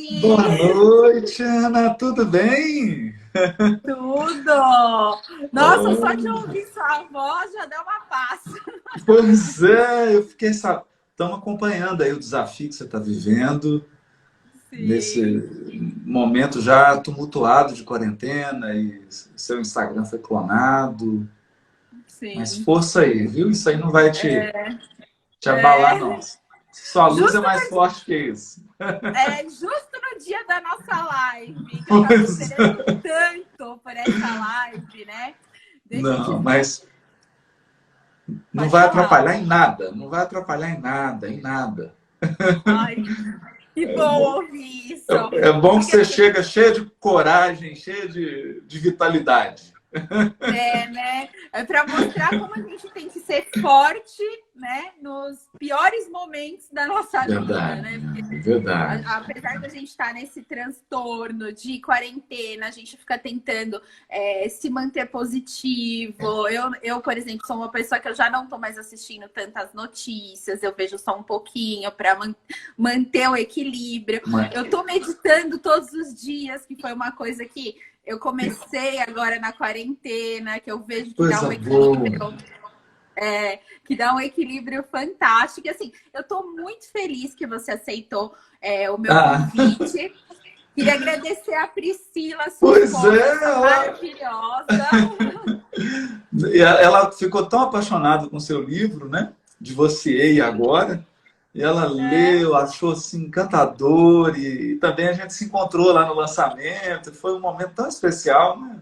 Boa Oi, noite, Ana, tudo bem? tudo! Nossa, só de Oh, ouvir sua voz já dá uma paz. pois é, eu fiquei sabendo. Estamos acompanhando aí o desafio que você está vivendo nesse Sim, momento já tumultuado de quarentena e seu Instagram foi clonado. Mas sim. força aí, viu? Isso aí não vai te abalar, não. É, Sua luz é justo mais forte que isso. justo no dia da nossa live, que eu tava Pois esperando é. tanto por essa live, né? Deixa eu te Não, falar. mas não Pode vai falar. atrapalhar em nada, não vai atrapalhar em nada, em nada. Ai, que bom ouvir isso. É bom que Porque você assim, chega cheio de coragem, cheio de vitalidade. né? É para mostrar como a gente tem que ser forte, né? Nos piores momentos da nossa vida, Verdade, né? verdade. Apesar da gente estar nesse transtorno de quarentena, a gente fica tentando se manter positivo. Por exemplo, sou uma pessoa que eu já não estou mais assistindo tantas notícias, eu vejo só um pouquinho para manter o equilíbrio. Mas, Eu estou meditando todos os dias, que foi uma coisa que eu comecei agora na quarentena, que eu vejo que dá coisa um boa. equilíbrio que dá um equilíbrio fantástico. E, assim, eu estou muito feliz que você aceitou o meu Ah, convite. Queria agradecer a Priscila, sua pois esposa, é, essa maravilhosa. ela ficou tão apaixonada com seu livro, né? De Você e Agora. E ela É, leu, achou assim encantador e também a gente se encontrou lá no lançamento. Foi um momento tão especial, né?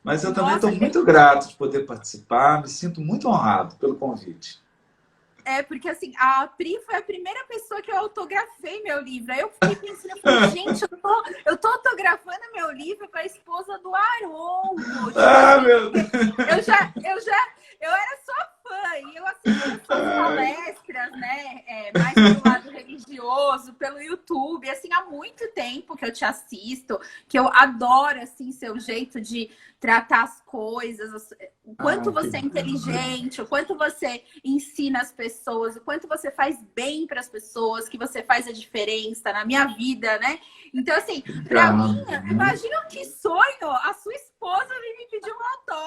Mas eu também estou nossa, muito grato de poder participar, me sinto muito honrado pelo convite. porque assim, a Pri foi a primeira pessoa que eu autografei meu livro. Aí eu fiquei pensando, eu falei, gente, eu tô autografando meu livro para a esposa do Haroldo. Tipo Ah, assim, meu porque eu era sua fã e eu assistia suas palestras, né? Mais pro lado religioso, pelo YouTube, assim, há muito tempo que eu te assisto, que eu adoro, assim, seu jeito de tratar as coisas, o quanto ah, que você é bom. inteligente, o quanto você ensina as pessoas, o quanto você faz bem para as pessoas, que você faz a diferença na minha vida, né? Então, assim, para mim, Obrigado. imagina que sonho a sua esposa vir me pedir um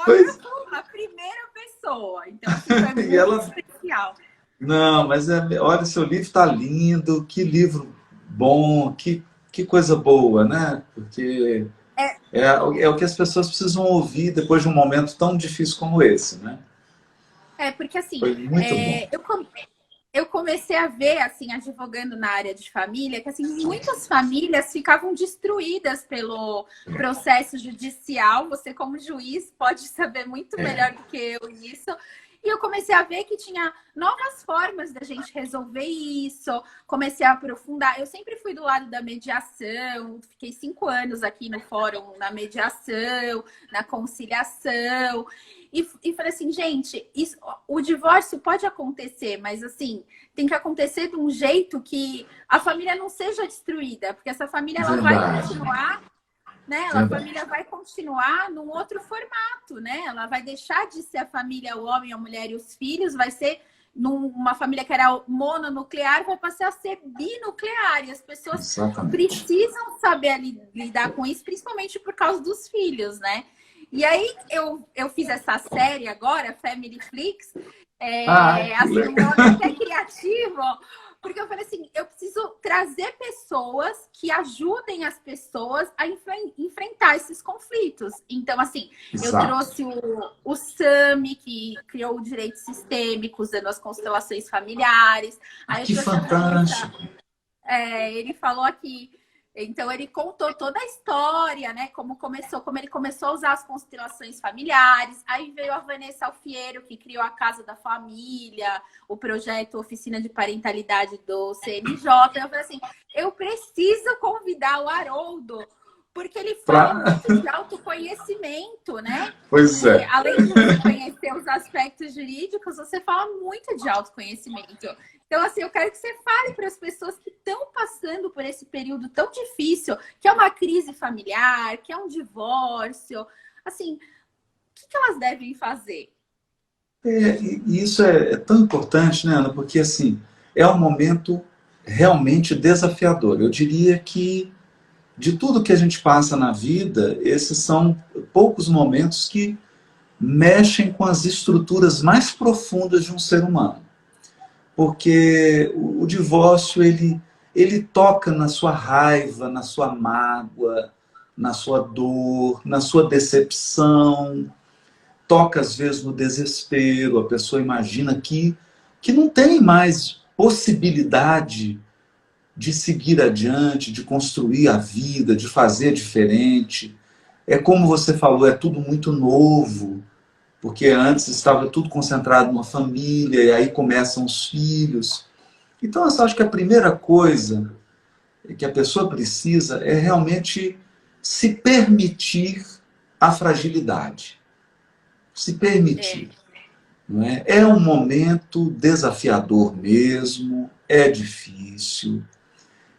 Pois, autógrafo, a primeira pessoa. Então, assim, foi e muito ela. especial. Não, mas olha, seu livro está lindo, que livro bom, que coisa boa, né? Porque É, é o que as pessoas precisam ouvir depois de um momento tão difícil como esse, né? porque assim, Foi muito bom. eu comecei a ver, assim, advogando na área de família, que assim, muitas famílias ficavam destruídas pelo processo judicial. Você, como juiz, pode saber muito melhor do que eu isso. E eu comecei a ver que tinha novas formas da gente resolver isso. Comecei a aprofundar. Eu sempre fui do lado da mediação, fiquei 5 anos aqui no fórum na mediação, na conciliação. E falei assim, gente, o divórcio pode acontecer, mas assim, tem que acontecer de um jeito que a família não seja destruída, porque essa família ela vai Verdade, continuar, né? A verdade. família vai continuar num outro formato, né? Ela vai deixar de ser a família, o homem, a mulher e os filhos, vai ser numa família que era mononuclear, vai passar a ser binuclear. E as pessoas Exatamente. precisam saber lidar com isso, principalmente por causa dos filhos, né? E aí eu fiz essa série agora, Family Flix, Ah, que assim, um legal. nome até criativo, porque eu falei assim, eu preciso trazer pessoas que ajudem as pessoas a enfrentar esses conflitos. Então, assim, eu Exato. trouxe o Sami, que criou o direito sistêmico, usando as constelações familiares. Ah, Aí eu que trouxe a Vanessa, fantástico. ele falou aqui. Então ele contou toda a história, né? Como ele começou a usar as constelações familiares. Aí veio a Vanessa Alfiero, que criou a Casa da Família, o projeto Oficina de Parentalidade do CNJ. Eu falei assim, eu preciso convidar o Haroldo, porque ele fala Pra... muito de autoconhecimento, né? Pois E é. além de você conhecer os aspectos jurídicos, você fala muito de autoconhecimento. Então, assim, eu quero que você fale para as pessoas que estão passando por esse período tão difícil, que é uma crise familiar, que é um divórcio. Assim, o que elas devem fazer? E isso é tão importante, né, Ana? Porque assim, é um momento realmente desafiador. Eu diria que, de tudo que a gente passa na vida, esses são poucos momentos que mexem com as estruturas mais profundas de um ser humano. Porque o divórcio, ele toca na sua raiva, na sua mágoa, na sua dor, na sua decepção, toca às vezes no desespero, a pessoa imagina que não tem mais possibilidade de seguir adiante, de construir a vida, de fazer diferente. É como você falou, é tudo muito novo, porque antes estava tudo concentrado numa família, e aí começam os filhos. Então, eu acho que a primeira coisa que a pessoa precisa é realmente se permitir a fragilidade. Se permitir. Não é? É um momento desafiador mesmo, é difícil.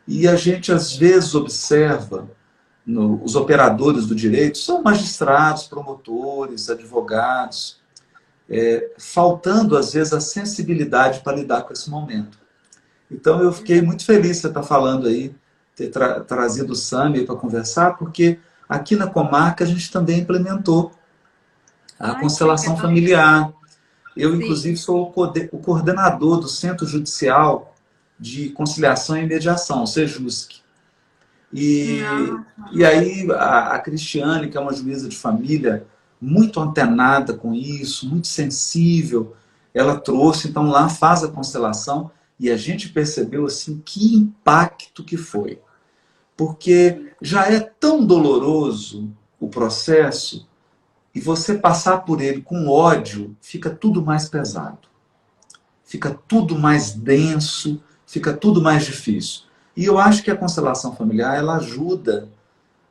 E a gente, às vezes, observa os operadores do direito, são magistrados, promotores, advogados, faltando, às vezes, a sensibilidade para lidar com esse momento. Então, eu fiquei muito feliz de você estar falando aí, ter trazido o Sami para conversar, porque aqui na comarca a gente também implementou a constelação familiar. Eu, inclusive, sou o coordenador do Centro Judicial de Conciliação e Mediação, o CEJUSC. E aí a Cristiane, que é uma juíza de família, muito antenada com isso, muito sensível, ela trouxe, então lá faz a constelação, e a gente percebeu assim que impacto que foi. Porque já é tão doloroso o processo, e você passar por ele com ódio, fica tudo mais pesado. Fica tudo mais denso, fica tudo mais difícil. E eu acho que a constelação familiar, ela ajuda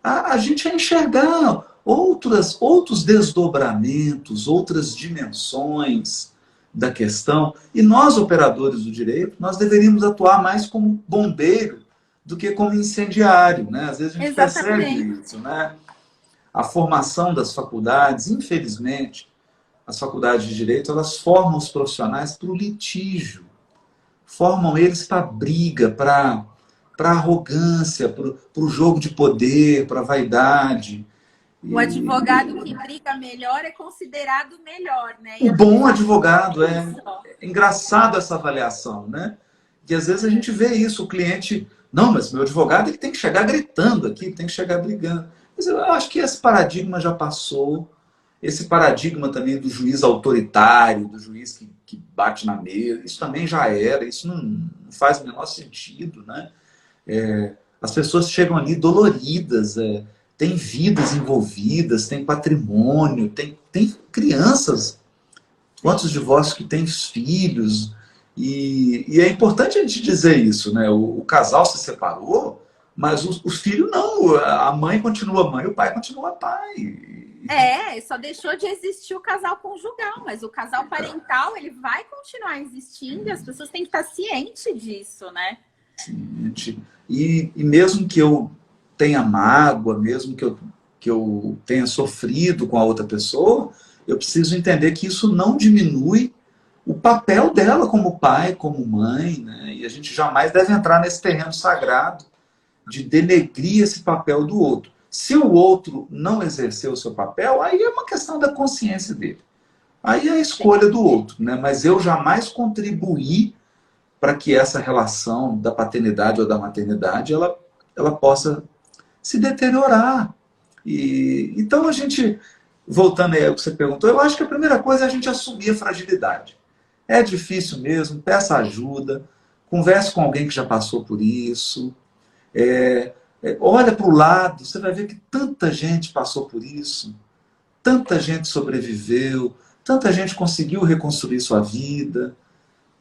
a gente a enxergar outros desdobramentos, outras dimensões da questão. E nós, operadores do direito, nós deveríamos atuar mais como bombeiro do que como incendiário, né? Às vezes a gente percebe isso, né? A formação das faculdades, infelizmente, as faculdades de direito, elas formam os profissionais para o litígio, formam eles para a briga, para a arrogância, para o jogo de poder, para a vaidade. O advogado que briga melhor é considerado melhor, né? O bom advogado, é engraçado essa avaliação, né? Que às vezes a gente vê isso, o cliente, não, mas meu advogado ele tem que chegar gritando aqui, tem que chegar brigando. Mas eu acho que esse paradigma já passou, esse paradigma também do juiz autoritário, do juiz que bate na mesa, isso também já era, isso não faz o menor sentido, né? As pessoas chegam ali doloridas, tem vidas envolvidas, tem patrimônio, tem crianças, quantos divórcios que têm filhos, e é importante a gente dizer isso, né? O casal se separou, mas o filho não, a mãe continua mãe, o pai continua pai. Só deixou de existir o casal conjugal, mas o casal parental, ele vai continuar existindo, e as pessoas têm que estar cientes disso, né? Ciente. E mesmo que eu tenha mágoa, mesmo que eu tenha sofrido com a outra pessoa, eu preciso entender que isso não diminui o papel dela como pai, como mãe, né? E a gente jamais deve entrar nesse terreno sagrado de denegrir esse papel do outro. Se o outro não exercer o seu papel, aí é uma questão da consciência dele. Aí é a escolha do outro, né? Mas eu jamais contribuí para que essa relação da paternidade ou da maternidade ela possa se deteriorar. Então a gente, voltando aí ao que você perguntou, eu acho que a primeira coisa é a gente assumir a fragilidade. É difícil mesmo, peça ajuda, converse com alguém que já passou por isso, olha para o lado, você vai ver que tanta gente passou por isso, tanta gente sobreviveu, tanta gente conseguiu reconstruir sua vida,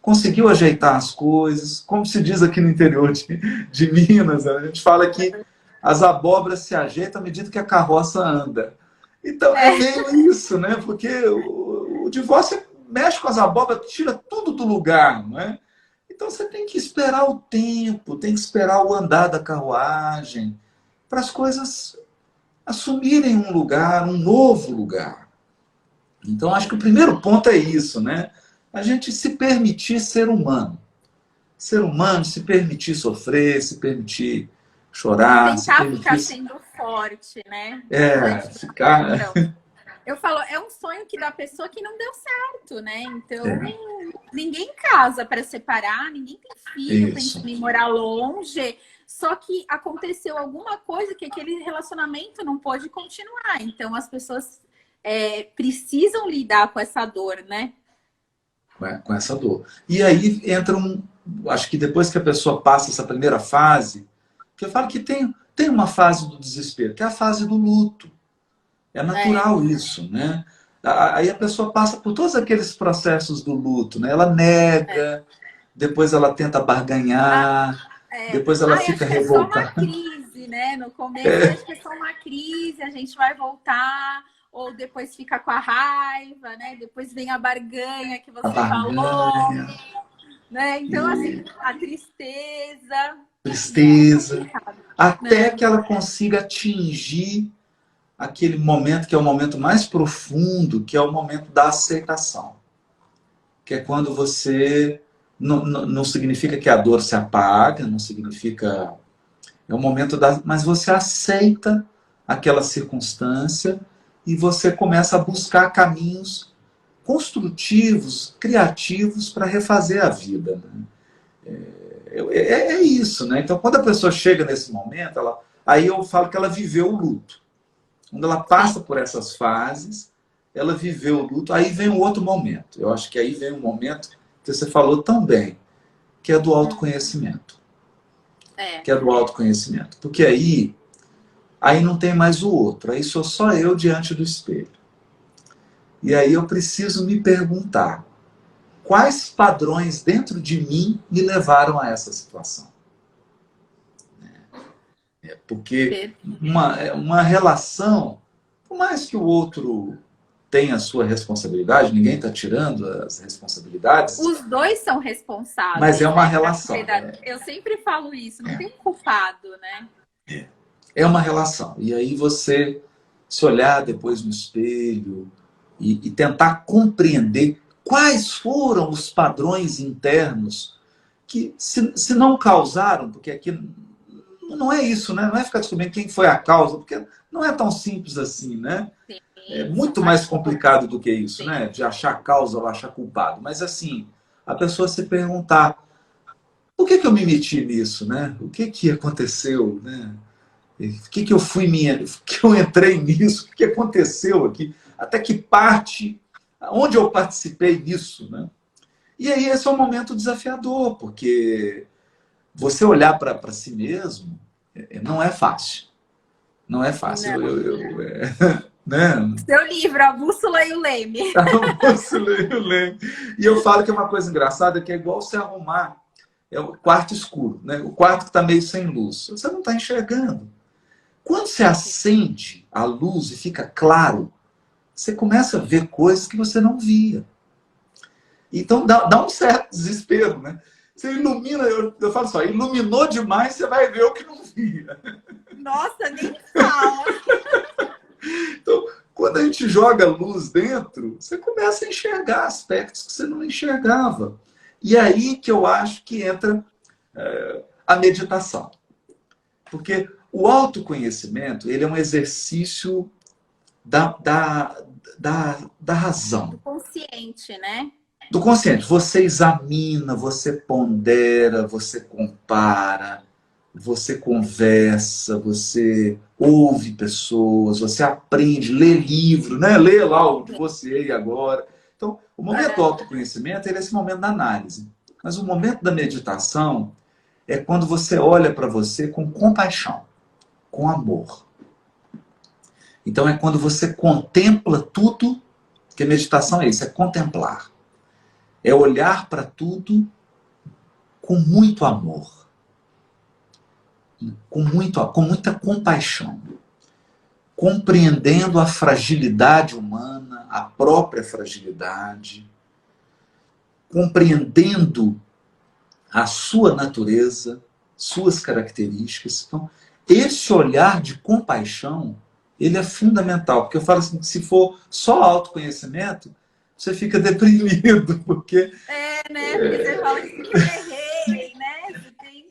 conseguiu ajeitar as coisas, como se diz aqui no interior de Minas, a gente fala que as abóboras se ajeitam à medida que a carroça anda. Então é meio isso, né? Porque o divórcio mexe com as abóboras, tira tudo do lugar, não é? Então você tem que esperar o tempo, tem que esperar o andar da carruagem, para as coisas assumirem um lugar, um novo lugar. Então acho que o primeiro ponto é isso, né? A gente se permitir ser humano. ser humano, se permitir sofrer, se permitir chorar, se Tentar ficar permitir... sendo forte, né? ficar... Então, eu falo, é um sonho que da pessoa que não deu certo, né? Então, ninguém casa para separar, ninguém tem filho pensando em morar longe. Só que aconteceu alguma coisa que aquele relacionamento não pôde continuar. Então, as pessoas precisam lidar com essa dor, né? Com essa dor. E aí entra acho que depois que a pessoa passa essa primeira fase, que eu falo que tem uma fase do desespero, que é a fase do luto. É natural isso, né? Aí a pessoa passa por todos aqueles processos do luto, né? Ela nega, depois ela tenta barganhar, depois ela fica revoltada. É só uma crise, né? No começo acho que é só uma crise, a gente vai voltar, ou depois fica com a raiva, né? Depois vem a barganha que você falou, né? Então, assim, a tristeza. Até que ela consiga atingir aquele momento que é o momento mais profundo, que é o momento da aceitação. Que é quando você... Não significa que a dor se apaga, não significa... É o momento mas você aceita aquela circunstância e você começa a buscar caminhos construtivos, criativos para refazer a vida. Né? É isso, né? Então, quando a pessoa chega nesse momento, aí eu falo que ela viveu o luto. Quando ela passa por essas fases, ela viveu o luto, aí vem um outro momento. Eu acho que aí vem um momento que você falou tão bem, que é do autoconhecimento. Que é do autoconhecimento. Porque aí não tem mais o outro, aí sou só eu diante do espelho. E aí eu preciso me perguntar, quais padrões dentro de mim me levaram a essa situação? Porque uma relação, por mais que o outro tenha a sua responsabilidade, ninguém está tirando as responsabilidades. Os dois são responsáveis. Mas é uma relação. Eu sempre falo isso, não tem um culpado, né? É uma relação. E aí você se olhar depois no espelho e tentar compreender quais foram os padrões internos que, se não causaram, porque aqui não é isso, né? Não é ficar descobrindo quem foi a causa, porque não é tão simples assim, né? Sim, é muito mais complicado do que isso, né? De achar causa ou achar culpado. Mas assim, a pessoa se perguntar, por que eu me meti nisso, né? O que aconteceu, né? Por que eu fui que eu entrei nisso? O que aconteceu aqui? Até que parte, onde eu participei nisso, né? E aí esse é um momento desafiador, porque você olhar para si mesmo não é fácil. Não é fácil. Né? Seu livro, A Bússola e o Leme. A Bússola e o Leme. E eu falo que é uma coisa engraçada, que é igual você arrumar o quarto escuro, né? O quarto que está meio sem luz. Você não está enxergando. Quando você acende a luz e fica claro, você começa a ver coisas que você não via. Então dá um certo desespero, né? Você ilumina, eu falo só, iluminou demais, você vai ver o que não via. Nossa, nem fala. Então, quando a gente joga luz dentro, você começa a enxergar aspectos que você não enxergava. E aí que eu acho que entra a meditação. Porque o autoconhecimento, ele é um exercício da razão. Do consciente, né? Do consciente. Você examina, você pondera, você compara, você conversa, você ouve pessoas, você aprende, lê livro, né? Lê lá o de você e agora. Então, o momento do autoconhecimento é esse momento da análise. Mas o momento da meditação é quando você olha para você com compaixão, com amor. Então é quando você contempla tudo, que a meditação é isso, é contemplar. É olhar para tudo com muito amor. Com muita compaixão. Compreendendo a fragilidade humana, a própria fragilidade. Compreendendo a sua natureza, suas características. Então, esse olhar de compaixão, ele é fundamental. Porque eu falo assim, que se for só autoconhecimento, você fica deprimido, porque... né? Porque você fala que eu errei,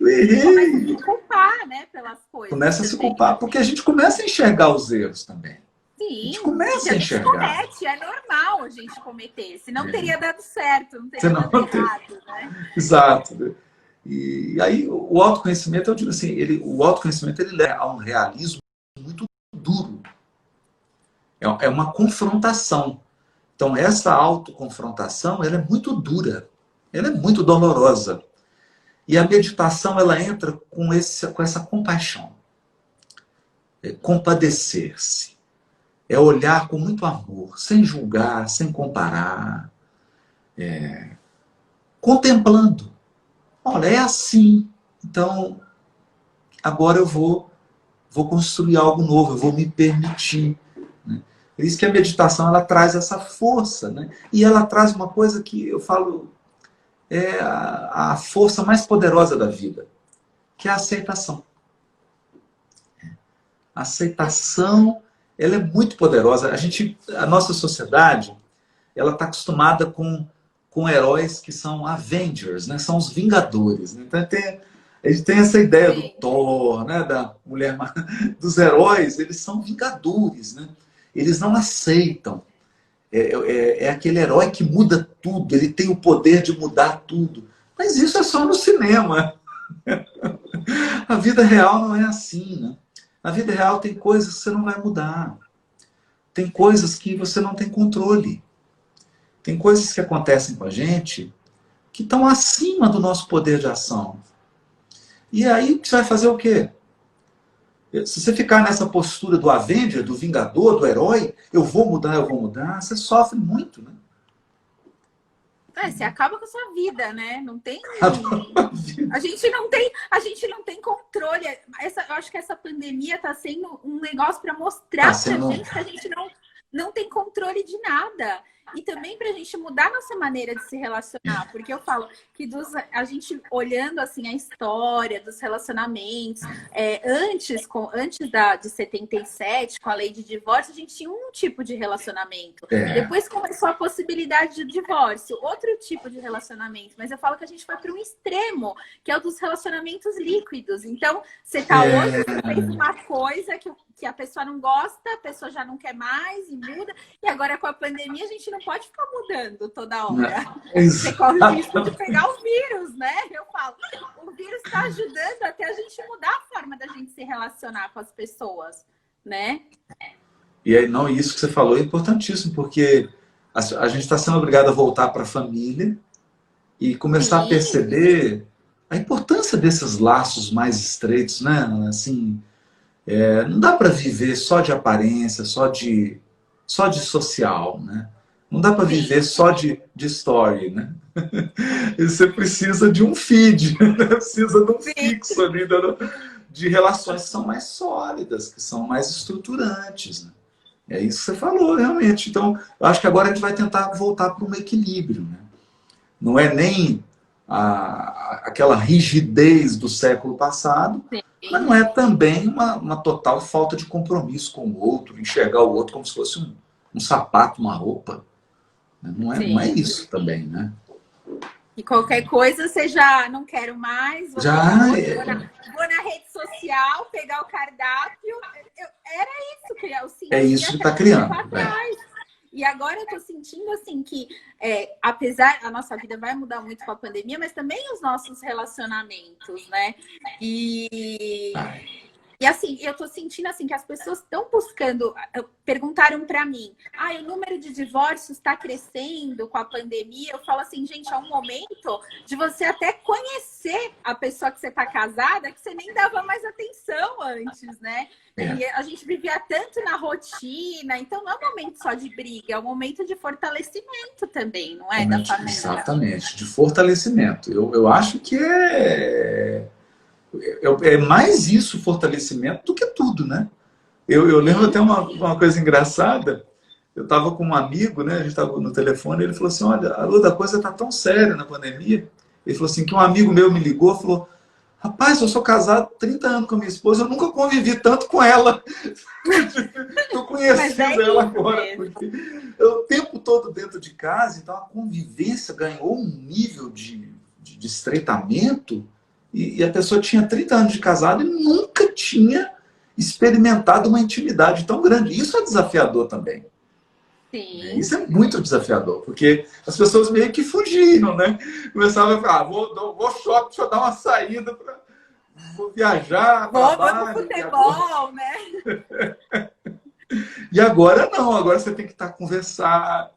eu errei. Começa a se culpar, né, pelas coisas. Começa a se também. culpar, porque a gente começa a enxergar os erros também. A Sim, gente começa a a gente enxergar. comete, é normal a gente cometer. Se não teria dado certo, não Você teria não dado tem. errado, né? Exato. Né? E aí o autoconhecimento, eu digo assim, o autoconhecimento ele leva a um realismo muito duro. É uma confrontação. Então essa autoconfrontação, ela é muito dura. Ela é muito dolorosa. E a meditação, ela entra com essa compaixão. É compadecer-se. É olhar com muito amor, sem julgar, sem comparar. Contemplando. Olha, é assim. Então, agora eu vou construir algo novo, eu vou me permitir. Né? Por isso que a meditação ela traz essa força. Né? E ela traz uma coisa que eu falo é a força mais poderosa da vida, que é a aceitação. A aceitação, ela é muito poderosa. A nossa sociedade, ela está acostumada com heróis que são Avengers, né? São os Vingadores. Né? Então a gente tem essa ideia do Thor, né? Da Mulher dos heróis, eles são vingadores, né? Eles não aceitam. É aquele herói que muda tudo, ele tem o poder de mudar tudo. Mas isso é só no cinema. A vida real não é assim, né? Na vida real tem coisas que você não vai mudar. Tem coisas que você não tem controle. Tem coisas que acontecem com a gente que estão acima do nosso poder de ação. E aí você vai fazer o quê? Se você ficar nessa postura do Avenger, do Vingador, do herói, eu vou mudar, você sofre muito, né? Você acaba com a sua vida, né? Não tem. A gente não tem controle. Eu acho que essa pandemia está sendo um negócio para mostrar pra gente que a gente não tem controle de nada. E também para a gente mudar nossa maneira de se relacionar. Porque eu falo que a gente olhando assim a história dos relacionamentos, antes de 77, com a lei de divórcio, a gente tinha um tipo de relacionamento. Depois começou a possibilidade de divórcio, outro tipo de relacionamento. Mas eu falo que a gente foi para um extremo, que é o dos relacionamentos líquidos. Então, você tá hoje, você fez uma coisa que a pessoa não gosta, a pessoa já não quer mais e muda. E agora com a pandemia a gente não pode ficar mudando toda hora. Você corre o risco de pegar o vírus, né? Eu falo, o vírus está ajudando até a gente mudar a forma da gente se relacionar com as pessoas, né? E aí, não, isso que você falou é importantíssimo, porque a gente está sendo obrigado a voltar para a família e começar a perceber a importância desses laços mais estreitos, né? Assim, não dá para viver só de aparência, só de social, né? Não dá para viver só de story, né? Você precisa de um feed, né? Precisa de um fixo ali, de relações que são mais sólidas, que são mais estruturantes, né? É isso que você falou, realmente. Então, eu acho que agora a gente vai tentar voltar para um equilíbrio, né? Não é nem aquela rigidez do século passado, mas não é também uma total falta de compromisso com o outro, enxergar o outro como se fosse um sapato, uma roupa. Não é isso também, né? E qualquer coisa você já não quero mais, vou na rede social, pegar o cardápio. Era isso que eu senti. É isso que está criando. E agora eu tô sentindo assim que, apesar a nossa vida vai mudar muito com a pandemia, mas também os nossos relacionamentos, né? E assim, eu tô sentindo assim que as pessoas estão buscando, perguntaram para mim, o número de divórcios está crescendo com a pandemia. Eu falo assim, gente, é um momento de você até conhecer a pessoa que você tá casada, que você nem dava mais atenção antes, né? E a gente vivia tanto na rotina, então não é um momento só de briga, é um momento de fortalecimento também, não é? Da família. Exatamente, de fortalecimento. Eu acho que é mais isso, fortalecimento, do que tudo, né? Eu lembro até uma coisa engraçada. Eu estava com um amigo, né? A gente estava no telefone, ele falou assim, olha, a Lu, a coisa está tão séria na pandemia. Ele falou assim, que um amigo meu me ligou e falou, rapaz, eu sou casado há 30 anos com a minha esposa, eu nunca convivi tanto com ela. Estou conhecendo ela agora, porque eu o tempo todo dentro de casa, então a convivência ganhou um nível de estreitamento E a pessoa tinha 30 anos de casado e nunca tinha experimentado uma intimidade tão grande. Isso é desafiador também. Sim. Isso é muito desafiador, porque as pessoas meio que fugiram, né? Começavam a falar, vou shopping, deixa eu dar uma saída, vou viajar, Vou pro trabalho. futebol, né? E agora não, agora você tem que estar conversando.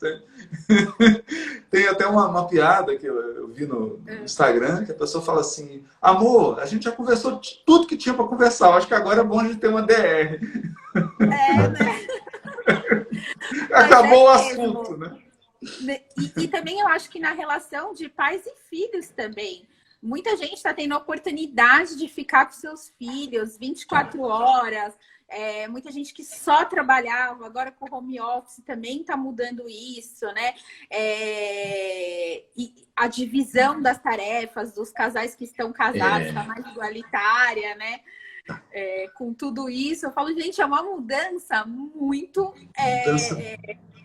Tem até uma piada que eu vi no Instagram, que a pessoa fala assim, amor, a gente já conversou tudo que tinha para conversar, eu acho que agora é bom a gente ter uma DR. Né? Acabou o assunto, né? E também eu acho que na relação de pais e filhos também. Muita gente está tendo a oportunidade de ficar com seus filhos 24 horas. Muita gente que só trabalhava, agora com o home office também está mudando isso, né? E a divisão das tarefas dos casais que estão casados está mais igualitária, né? Com tudo isso, eu falo, gente, é uma mudança muito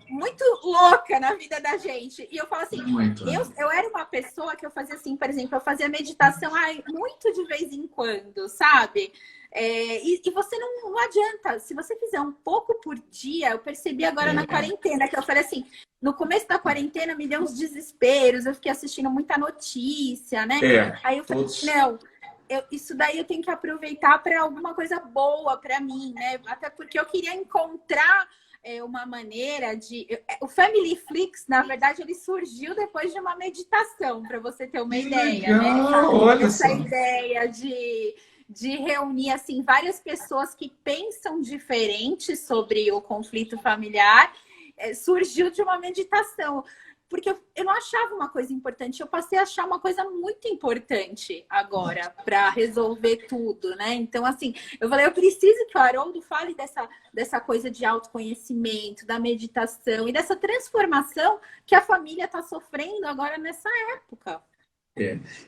muito louca na vida da gente. E eu falo assim, eu era uma pessoa que eu fazia assim, por exemplo, eu fazia meditação muito de vez em quando, sabe? E você não adianta, se você fizer um pouco por dia, eu percebi agora na quarentena, que eu falei assim, no começo da quarentena me deu uns desesperos, eu fiquei assistindo muita notícia, né? Aí eu falei, não, isso daí eu tenho que aproveitar para alguma coisa boa para mim, né? Até porque eu queria encontrar uma maneira de... O Family Flix, na verdade, ele surgiu depois de uma meditação, para você ter uma ideia, né? Essa ideia de reunir assim várias pessoas que pensam diferente sobre o conflito familiar, surgiu de uma meditação. Porque eu não achava uma coisa importante, eu passei a achar uma coisa muito importante agora para resolver tudo, né? Então, assim, eu falei, eu preciso que o Haroldo fale dessa coisa de autoconhecimento, da meditação e dessa transformação que a família está sofrendo agora nessa época.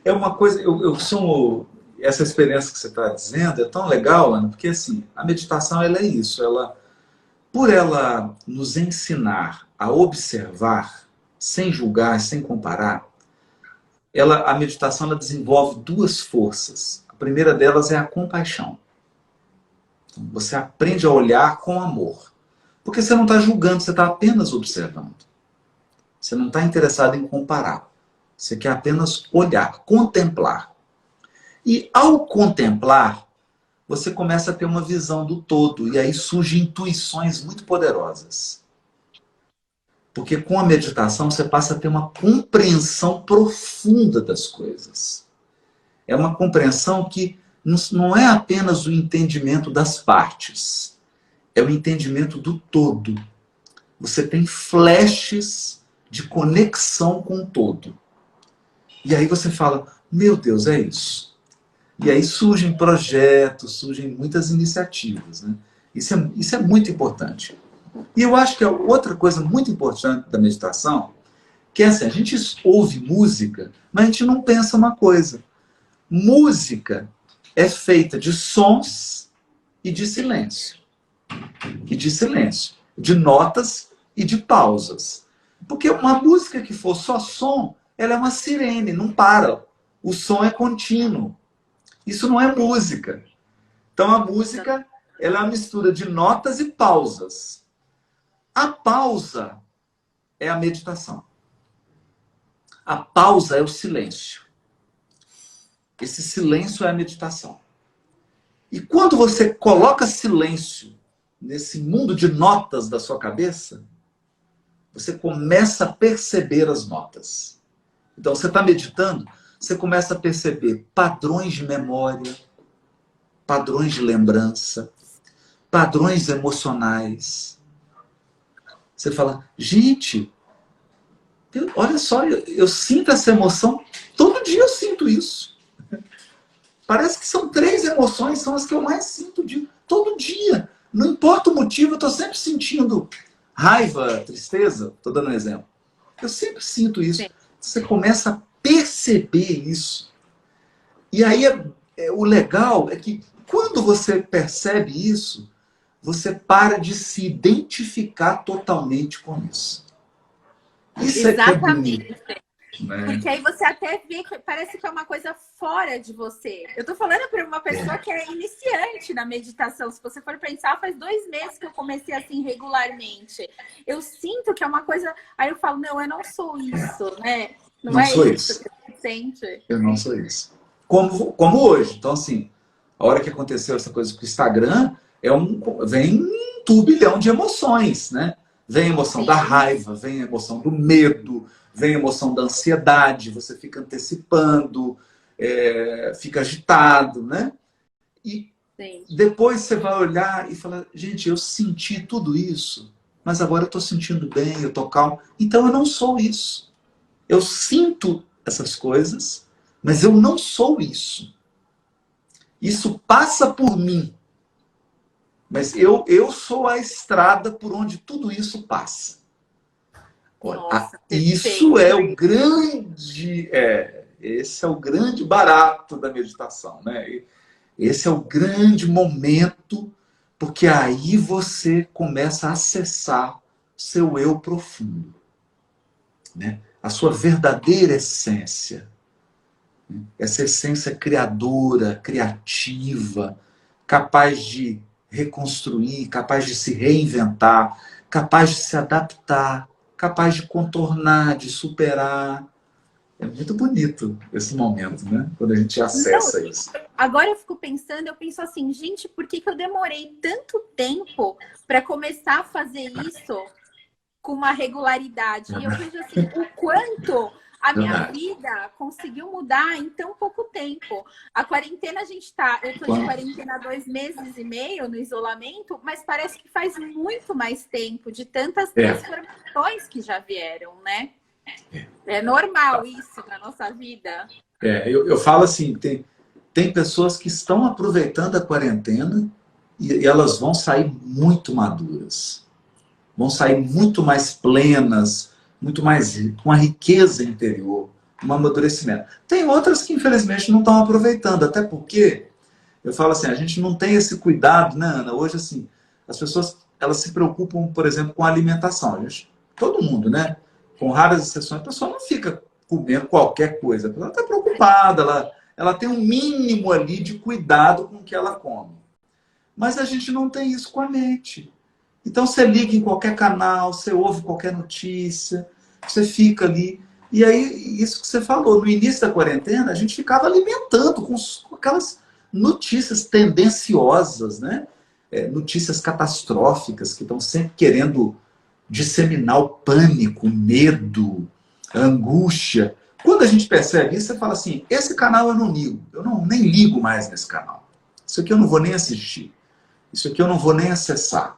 É uma coisa, essa experiência que você está dizendo é tão legal, Ana, porque assim, a meditação ela é isso, por ela nos ensinar a observar, sem julgar, sem comparar, a meditação ela desenvolve duas forças. A primeira delas é a compaixão. Então, você aprende a olhar com amor. Porque você não está julgando, você está apenas observando. Você não está interessado em comparar. Você quer apenas olhar, contemplar. E ao contemplar, você começa a ter uma visão do todo. E aí surgem intuições muito poderosas. Porque com a meditação você passa a ter uma compreensão profunda das coisas. É uma compreensão que não é apenas o entendimento das partes. É o entendimento do todo. Você tem flashes de conexão com o todo. E aí você fala, meu Deus, é isso. E aí surgem projetos, surgem muitas iniciativas, né? Isso é muito importante. E eu acho que a outra coisa muito importante da meditação, que é assim, a gente ouve música, mas a gente não pensa uma coisa. Música é feita de sons e de silêncio. De notas e de pausas. Porque uma música que for só som, ela é uma sirene, não para. O som é contínuo. Isso não é música. Então a música ela é uma mistura de notas e pausas. A pausa é a meditação. A pausa é o silêncio. Esse silêncio é a meditação. E quando você coloca silêncio nesse mundo de notas da sua cabeça, você começa a perceber as notas. Então você está meditando, você começa a perceber padrões de memória, padrões de lembrança, padrões emocionais. Você fala, gente, olha só, eu sinto essa emoção, todo dia eu sinto isso. Parece que são 3 emoções, são as que eu mais sinto todo dia. Não importa o motivo, eu estou sempre sentindo raiva, tristeza, estou dando um exemplo. Eu sempre sinto isso. Sim. Você começa a perceber isso. E aí, o legal é que quando você percebe isso, você para de se identificar totalmente com isso. Isso é que é bonito. né? Porque aí você até vê que parece que é uma coisa fora de você. Eu tô falando para uma pessoa que é iniciante na meditação. Se você for pensar, faz 2 meses que eu comecei assim regularmente. Eu sinto que é uma coisa... Aí eu falo, não, eu não sou isso, né? Não, Não é sou isso isso. que você sente. Eu não sou isso. Como hoje. Então, assim, a hora que aconteceu essa coisa com o Instagram, vem um turbilhão de emoções, né? Vem a emoção da Sim. raiva, vem a emoção do medo, vem a emoção da ansiedade, você fica antecipando, fica agitado, né? E Sim. depois você vai olhar e falar, gente, eu senti tudo isso, mas agora eu estou sentindo bem, eu estou calmo. Então eu não sou isso. Eu sinto essas coisas, mas eu não sou isso. Isso passa por mim. Mas eu sou a estrada por onde tudo isso passa. Nossa, Isso perfeito. é o grande. Esse é o grande barato da meditação, né? Esse é o grande momento, porque aí você começa a acessar seu eu profundo, né? A sua verdadeira essência. Essa essência criadora, criativa, capaz de reconstruir, capaz de se reinventar, capaz de se adaptar, capaz de contornar, de superar. É muito bonito esse momento, né? Quando a gente Não, acessa isso. agora eu fico pensando, eu penso assim, gente, por que eu demorei tanto tempo para começar a fazer isso com uma regularidade? E eu vejo assim, o quanto a minha Verdade. vida conseguiu mudar em tão pouco tempo. A quarentena, eu tô de quarentena há 2 meses e meio no isolamento, mas parece que faz muito mais tempo de tantas transformações que já vieram, né? É normal isso na nossa vida. Eu falo assim, tem pessoas que estão aproveitando a quarentena e elas vão sair muito maduras. Vão sair muito mais plenas, muito mais com a riqueza interior, um amadurecimento. Tem outras que, infelizmente, não estão aproveitando, até porque, eu falo assim, a gente não tem esse cuidado, né, Ana? Hoje, assim, as pessoas, elas se preocupam, por exemplo, com a alimentação. Todo mundo, né? Com raras exceções, a pessoa não fica comendo qualquer coisa. Ela está preocupada, ela tem um mínimo ali de cuidado com o que ela come. Mas a gente não tem isso com a mente. Então você liga em qualquer canal, você ouve qualquer notícia, você fica ali. E aí, isso que você falou, no início da quarentena, a gente ficava alimentando com aquelas notícias tendenciosas, né? Notícias catastróficas que estão sempre querendo disseminar o pânico, o medo, a angústia. Quando a gente percebe isso, você fala assim, esse canal eu não ligo, nem ligo mais nesse canal. Isso aqui eu não vou nem assistir. Isso aqui eu não vou nem acessar.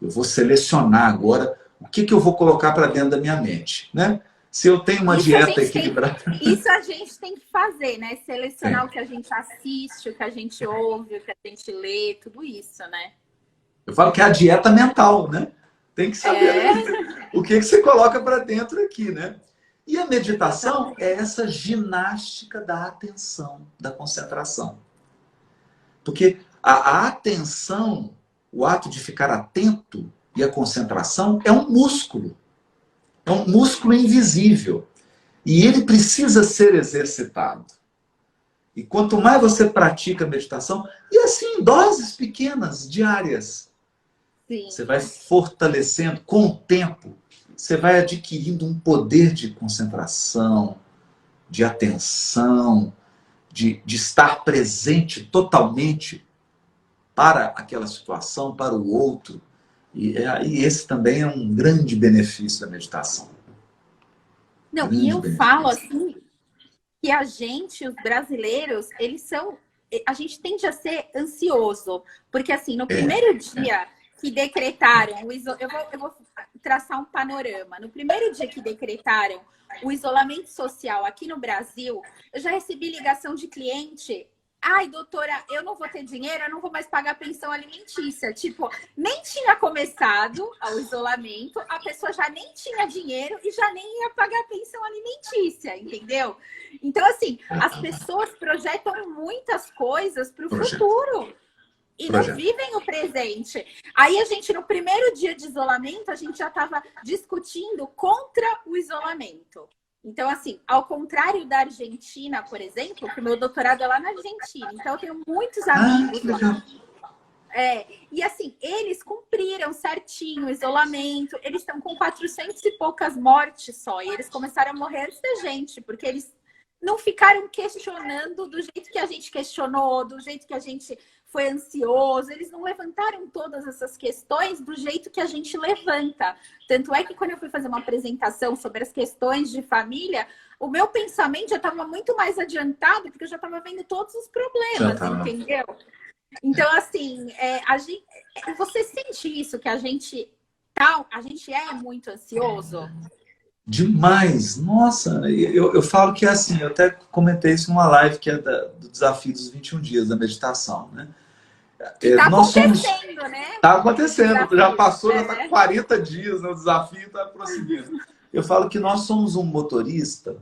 Eu vou selecionar agora o que eu vou colocar para dentro da minha mente, né? Se eu tenho uma dieta equilibrada... Isso a gente tem que fazer, né? Selecionar o que a gente assiste, o que a gente ouve, o que a gente lê, tudo isso, né? Eu falo que é a dieta mental, né? Tem que saber o que você coloca para dentro aqui, né? E a meditação é essa ginástica da atenção, da concentração. Porque a atenção, o ato de ficar atento e a concentração é um músculo. É um músculo invisível. E ele precisa ser exercitado. E quanto mais você pratica a meditação, e assim, em doses pequenas, diárias, Sim. você vai fortalecendo com o tempo, você vai adquirindo um poder de concentração, de atenção, de estar presente totalmente para aquela situação, para o outro. E esse também é um grande benefício da meditação. Não, grande e eu benefício. falo assim que a gente, os brasileiros, a gente tende a ser ansioso, porque assim, no primeiro dia que decretaram eu vou traçar um panorama. No primeiro dia que decretaram o isolamento social aqui no Brasil, eu já recebi ligação de cliente. Ai, doutora, eu não vou ter dinheiro, eu não vou mais pagar pensão alimentícia. Tipo, nem tinha começado o isolamento, a pessoa já nem tinha dinheiro e já nem ia pagar pensão alimentícia, entendeu? Então, assim, as pessoas projetam muitas coisas para o futuro e não vivem o presente. Aí a gente, no primeiro dia de isolamento, a gente já estava discutindo contra o isolamento. Então, assim, ao contrário da Argentina, por exemplo, que o meu doutorado é lá na Argentina, então eu tenho muitos Ah, amigos que lá. legal. E assim, eles cumpriram certinho o isolamento, eles estão com 400 e poucas mortes só, e eles começaram a morrer antes da gente, porque eles não ficaram questionando do jeito que a gente questionou, do jeito que a gente foi ansioso, eles não levantaram todas essas questões do jeito que a gente levanta. Tanto é que quando eu fui fazer uma apresentação sobre as questões de família, o meu pensamento já estava muito mais adiantado, porque eu já estava vendo todos os Já problemas, tá. entendeu? Então, assim, você sente isso, que a gente é muito ansioso? Demais! Nossa, eu falo que é assim, eu até comentei isso numa live que é do desafio dos 21 dias da meditação, né? Que está Nós somos. acontecendo, né? Está O acontecendo, já desafio. passou, já está 40 dias, né? O desafio está prosseguindo. Eu falo que nós somos um motorista,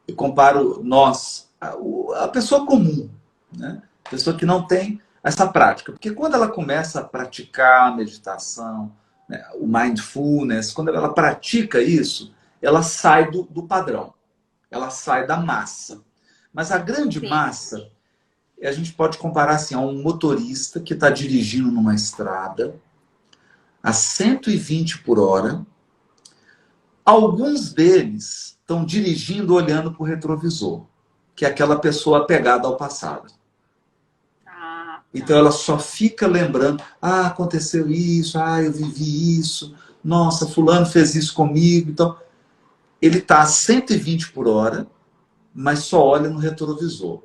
eu comparo nós, a pessoa comum, né? A pessoa que não tem essa prática. Porque quando ela começa a praticar a meditação, né, o mindfulness, quando ela pratica isso, ela sai do padrão, ela sai da massa. Mas a grande Sim, massa, a gente pode comparar assim, a um motorista que está dirigindo numa estrada a 120 por hora. Alguns deles estão dirigindo olhando para o retrovisor, que é aquela pessoa apegada ao passado. Então ela só fica lembrando, ah, aconteceu isso, ah, eu vivi isso, nossa, fulano fez isso comigo. Então, ele está a 120 por hora, mas só olha no retrovisor.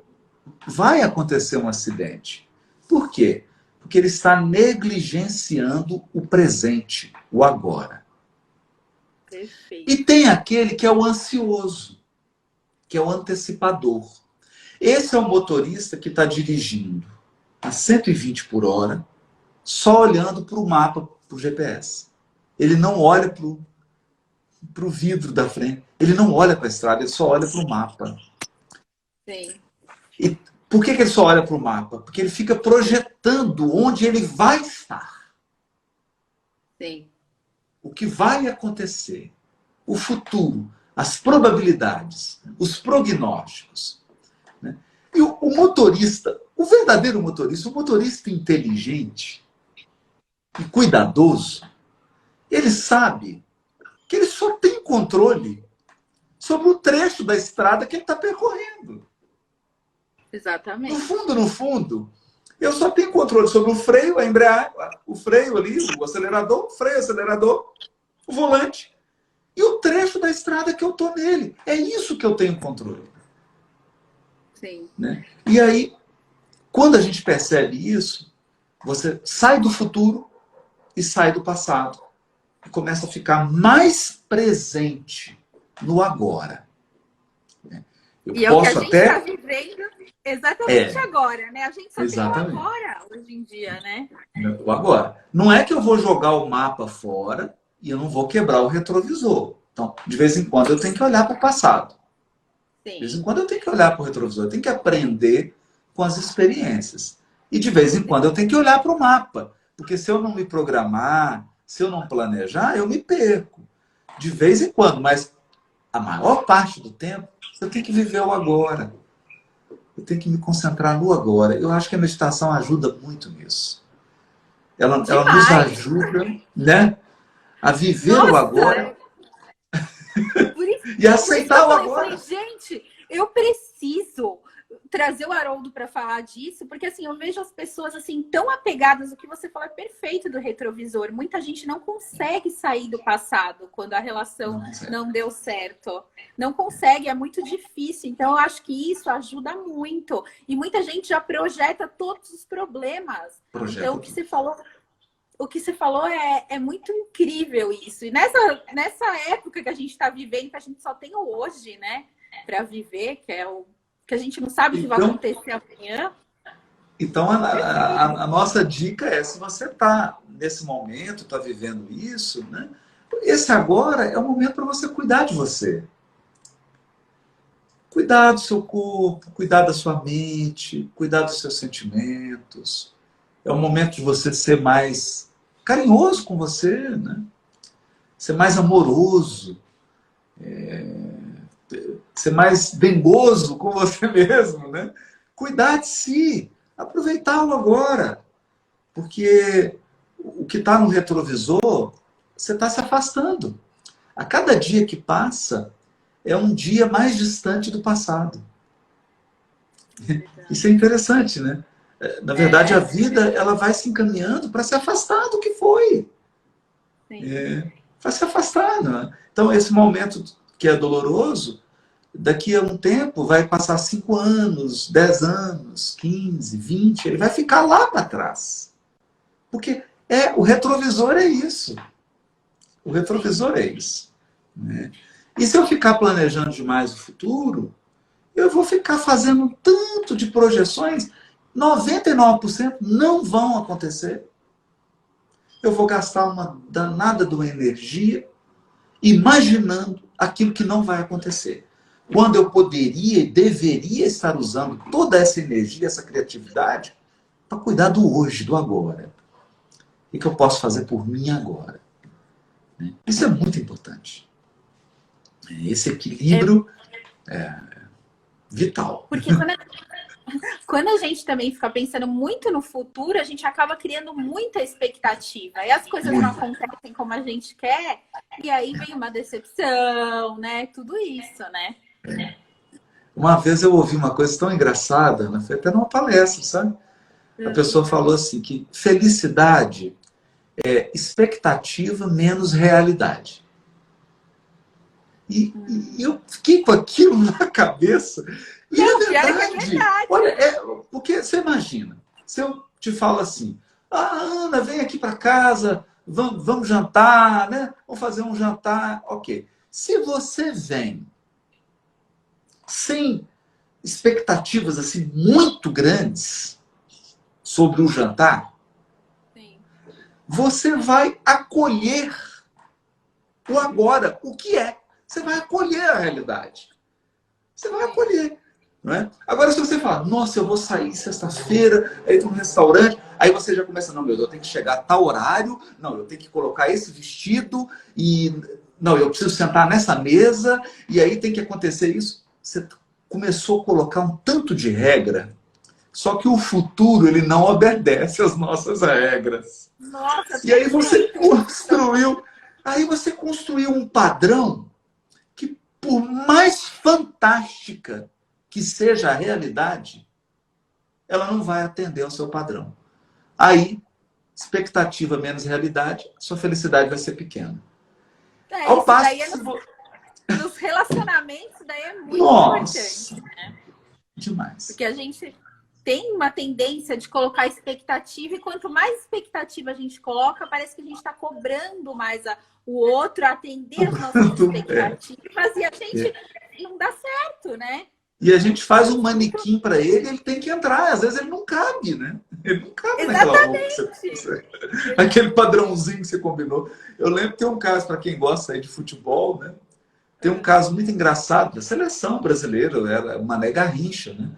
Vai acontecer um acidente. Por quê? Porque ele está negligenciando o presente, o agora. perfeito. E tem aquele que é o ansioso, que é o antecipador. Esse é o motorista que está dirigindo a 120 por hora, só olhando para o mapa, para o GPS. Ele não olha para o vidro da frente, ele não olha para a estrada, ele só olha para o mapa. Sim. E por que ele só olha para o mapa? Porque ele fica projetando onde ele vai estar. Sim. O que vai acontecer, o futuro, as probabilidades, os prognósticos. Né? E o motorista, o verdadeiro motorista, o motorista inteligente e cuidadoso, ele sabe que ele só tem controle sobre o trecho da estrada que ele está percorrendo. Exatamente. No fundo, eu só tenho controle sobre o freio, a embreagem, o freio ali, o acelerador, o freio, o acelerador, o volante e o trecho da estrada que eu estou nele. É isso que eu tenho controle. Sim. Né? E aí, quando a gente percebe isso, você sai do futuro e sai do passado. E começa a ficar mais presente no agora. Eu E é o que a posso gente está até... vivendo exatamente agora, né? A gente só tem o Exatamente. agora hoje em dia, né? O agora. Não é que eu vou jogar o mapa fora e eu não vou quebrar o retrovisor. Então, de vez em quando eu tenho que olhar para o passado. De vez em Sim. quando eu tenho que olhar para o retrovisor. Eu tenho que aprender com as experiências. E de vez em quando eu tenho que olhar para o mapa. Porque se eu não me programar, se eu não planejar, eu me perco. De vez em quando, mas a maior parte do tempo, eu tenho que viver o agora. Eu tenho que me concentrar no agora. Eu acho que a meditação ajuda muito nisso. Ela nos Demais. ajuda, né, a viver o Nossa, agora por isso, e por isso que aceitar eu o falei, agora. gente, eu preciso trazer o Haroldo para falar disso, porque assim, eu vejo as pessoas assim tão apegadas, o que você fala é perfeito do retrovisor. Muita gente não consegue sair do passado quando a relação não deu certo. Não consegue, é muito difícil. Então, eu acho que isso ajuda muito. E muita gente já projeta todos os problemas. Então, o que você falou é muito incrível isso. E nessa época que a gente está vivendo, que a gente só tem o hoje, né? Para viver, que é o que a gente não sabe o que vai acontecer amanhã. Então a nossa dica é, se você está nesse momento, está vivendo isso, né? Esse agora é o momento para você cuidar de você. Cuidar do seu corpo, cuidar da sua mente, cuidar dos seus sentimentos. É o momento de você ser mais carinhoso com você, né? Ser mais amoroso. ser mais dengoso com você mesmo, né? Cuidar de si, aproveitar o agora. Porque o que está no retrovisor, você está se afastando. A cada dia que passa, é um dia mais distante do passado. Isso é interessante, né? Na verdade, a vida ela vai se encaminhando para se afastar do que foi. Vai se afastar, né? Então, esse momento que é doloroso, daqui a um tempo vai passar 5 anos, 10 anos, 15, 20, ele vai ficar lá para trás. Porque o retrovisor é isso. O retrovisor é isso. Né? E se eu ficar planejando demais o futuro, eu vou ficar fazendo um tanto de projeções, 99% não vão acontecer. Eu vou gastar uma danada de uma energia imaginando aquilo que não vai acontecer. Quando eu poderia e deveria estar usando toda essa energia, essa criatividade, para cuidar do hoje, do agora. O que eu posso fazer por mim agora? Isso é muito importante. Esse equilíbrio é vital. Porque quando a gente também fica pensando muito no futuro, a gente acaba criando muita expectativa. E as coisas não acontecem como a gente quer, e aí vem uma decepção, né? Tudo isso, né? Uma vez eu ouvi uma coisa tão engraçada, né? Foi até numa palestra, sabe? A pessoa falou assim, que felicidade é expectativa menos realidade. E eu fiquei com aquilo na cabeça. E Não, é verdade. É verdade. Olha, porque você imagina, se eu te falo assim, Ana, vem aqui para casa, vamos jantar, né? Vamos fazer um jantar, ok. Se você vem sem expectativas assim muito grandes sobre o jantar, você vai acolher o agora, o que é. Você vai acolher a realidade. Você vai acolher. Não é? Agora, se você falar, nossa, eu vou sair sexta-feira, aí para um restaurante, aí você já começa, não, meu, eu tenho que chegar a tal horário, não, eu tenho que colocar esse vestido, e não, eu preciso sentar nessa mesa, e aí tem que acontecer isso. Você começou a colocar um tanto de regra, só que o futuro, ele não obedece às nossas regras. Nossa, e aí você construiu um padrão que, por mais fantástica que seja a realidade, ela não vai atender ao seu padrão. Aí, expectativa menos realidade, sua felicidade vai ser pequena. Ao passo daí nos relacionamentos, daí é muito importante. Né? Demais. Porque a gente tem uma tendência de colocar expectativa, e quanto mais expectativa a gente coloca, parece que a gente está cobrando mais o outro atender as nossas expectativas, e a gente não dá certo, né? E a gente faz um manequim para ele tem que entrar. Às vezes ele não cabe, né? Ele não cabe naquela roupa. Aquele padrãozinho que você combinou. Eu lembro que tem um caso, para quem gosta aí de futebol, né? Tem um caso muito engraçado da seleção brasileira, era o Mané Garrincha, né?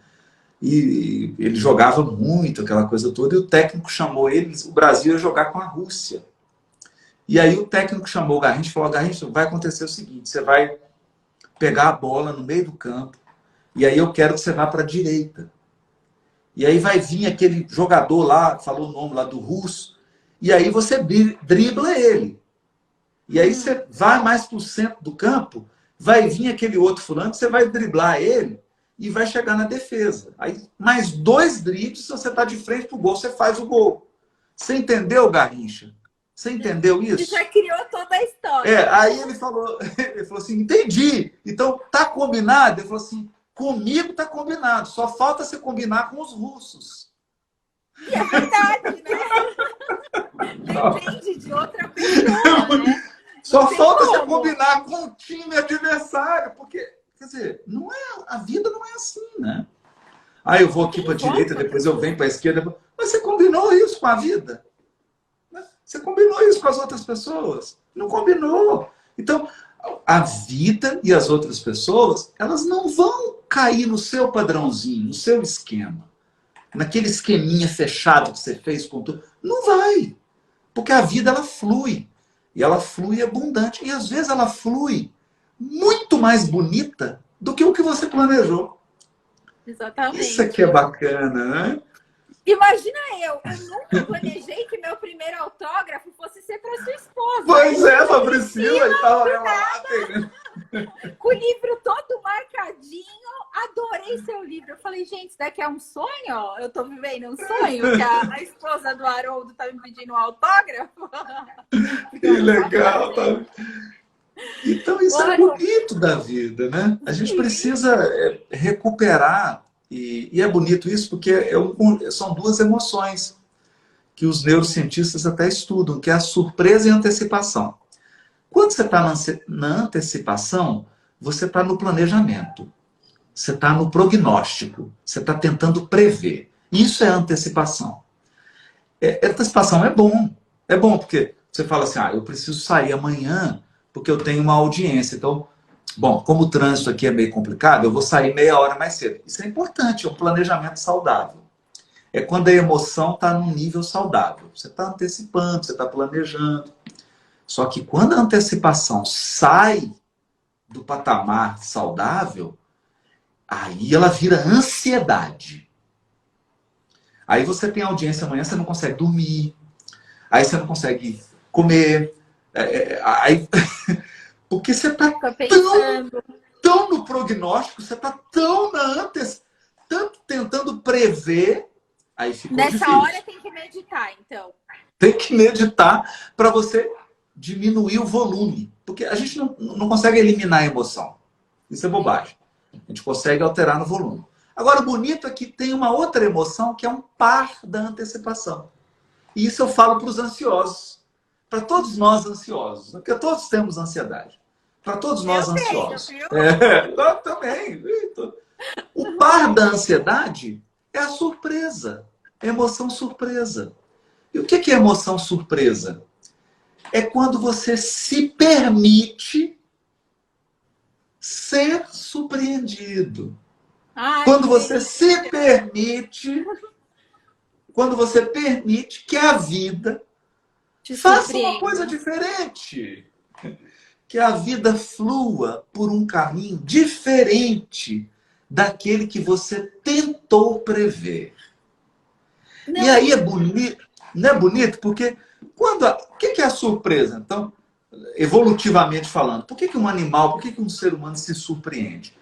E ele jogava muito, aquela coisa toda, e o técnico chamou ele, o Brasil ia jogar com a Rússia. E aí o técnico chamou o Garrincha e falou, Garrincha, vai acontecer o seguinte, você vai pegar a bola no meio do campo, e aí eu quero que você vá para a direita. E aí vai vir aquele jogador lá, falou o nome lá do russo, e aí você dribla ele. E aí você vai mais para o centro do campo, vai vir aquele outro fulano, você vai driblar ele e vai chegar na defesa. Aí mais 2 dribles, se você está de frente para o gol, você faz o gol. Você entendeu, Garrincha? Você entendeu isso? Ele já criou toda a história. Aí ele falou assim, entendi. Então, tá combinado? Ele falou assim, comigo tá combinado. Só falta você combinar com os russos. E é verdade, né? Depende de outra pessoa, né? Só falta você combinar com o time adversário. Porque, quer dizer, a vida não é assim, né? Aí eu vou aqui para a direita, depois eu venho para a esquerda. Mas você combinou isso com a vida? Você combinou isso com as outras pessoas? Não combinou. Então, a vida e as outras pessoas, elas não vão cair no seu padrãozinho, no seu esquema. Naquele esqueminha fechado que você fez com tudo. Não vai. Porque a vida, ela flui. E ela flui abundante. E às vezes ela flui muito mais bonita do que o que você planejou. Exatamente. Isso aqui é bacana, né? Imagina eu nunca planejei que meu primeiro autógrafo fosse ser para sua esposa. Pois é, pra Priscila, e tava ela lá pegando. Com o livro todo marcadinho, adorei seu livro. Eu falei, gente, isso daqui é um sonho? Eu tô vivendo um sonho que a esposa do Haroldo tá me pedindo um autógrafo? Que legal, tá? Então isso é bonito da vida, né? A gente precisa recuperar, e é bonito isso porque são duas emoções que os neurocientistas até estudam, que é a surpresa e a antecipação. Quando você está na antecipação, você está no planejamento, você está no prognóstico, você está tentando prever. Isso é antecipação. Antecipação é bom porque você fala assim, eu preciso sair amanhã porque eu tenho uma audiência. Então, bom, como o trânsito aqui é meio complicado, eu vou sair meia hora mais cedo. Isso é importante, é um planejamento saudável. É quando a emoção está num nível saudável. Você está antecipando, você está planejando. Só que quando a antecipação sai do patamar saudável, aí ela vira ansiedade. Aí você tem audiência amanhã, você não consegue dormir. Aí você não consegue comer. Aí, porque você está tão no prognóstico, você está tão tanto tentando prever, aí ficou Nessa difícil. hora tem que meditar, então. Tem que meditar para você diminuir o volume. Porque a gente não consegue eliminar a emoção. Isso é bobagem. A gente consegue alterar no volume. Agora, o bonito é que tem uma outra emoção que é um par da antecipação. E isso eu falo para os ansiosos. Para todos nós ansiosos. Porque todos temos ansiedade. Para todos nós ansiosos. Eu também. O par da ansiedade é a surpresa. É a emoção surpresa. E o que é emoção surpresa? É quando você se permite ser surpreendido. Quando você se permite, quando você permite que a vida faça uma coisa diferente. Que a vida flua por um caminho diferente daquele que você tentou prever. E aí é bonito, não é bonito? Porque o que é a surpresa? Então, evolutivamente falando, por que um animal, por que um ser humano se surpreende?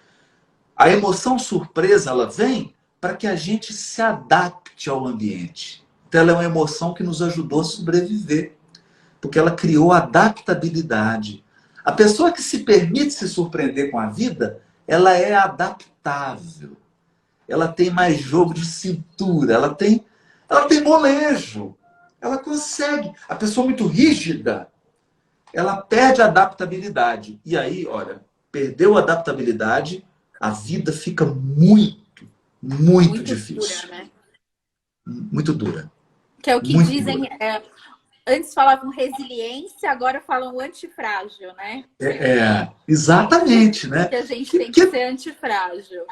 A emoção surpresa, ela vem para que a gente se adapte ao ambiente. Então, ela é uma emoção que nos ajudou a sobreviver, porque ela criou adaptabilidade. A pessoa que se permite se surpreender com a vida, ela é adaptável. Ela tem mais jogo de cintura, ela tem molejo. Ela consegue. A pessoa muito rígida, ela perde a adaptabilidade. E aí, olha, perdeu a adaptabilidade, a vida fica muito difícil. Dura, né? Muito dura. Que é o que muito dizem... Antes falavam resiliência, agora falam antifrágil, né? Exatamente, né? Que a gente tem que ser antifrágil.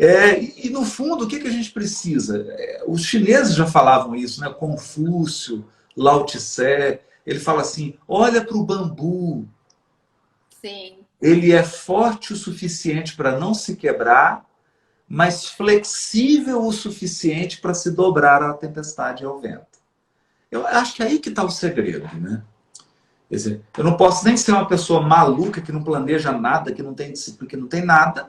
E no fundo, o que a gente precisa? Os chineses já falavam isso, né? Confúcio, Lao Tse, ele fala assim, olha para o bambu. Sim. Ele é forte o suficiente para não se quebrar, mas flexível o suficiente para se dobrar à tempestade e ao vento. Eu acho que é aí que está o segredo, né? Quer dizer, eu não posso nem ser uma pessoa maluca que não planeja nada, que não tem disciplina, que não tem nada,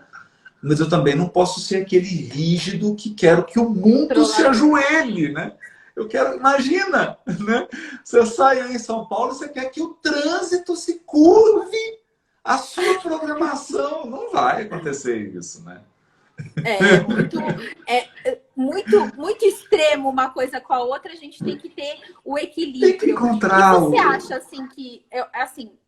mas eu também não posso ser aquele rígido que quero que o mundo se ajoelhe, né? Eu quero, imagina, né? Você sai aí em São Paulo, você quer que o trânsito se curve à sua programação. Não vai acontecer isso, né? Muito extremo uma coisa com a outra, a gente tem que ter o equilíbrio. Tem que encontrar. E você acha assim que,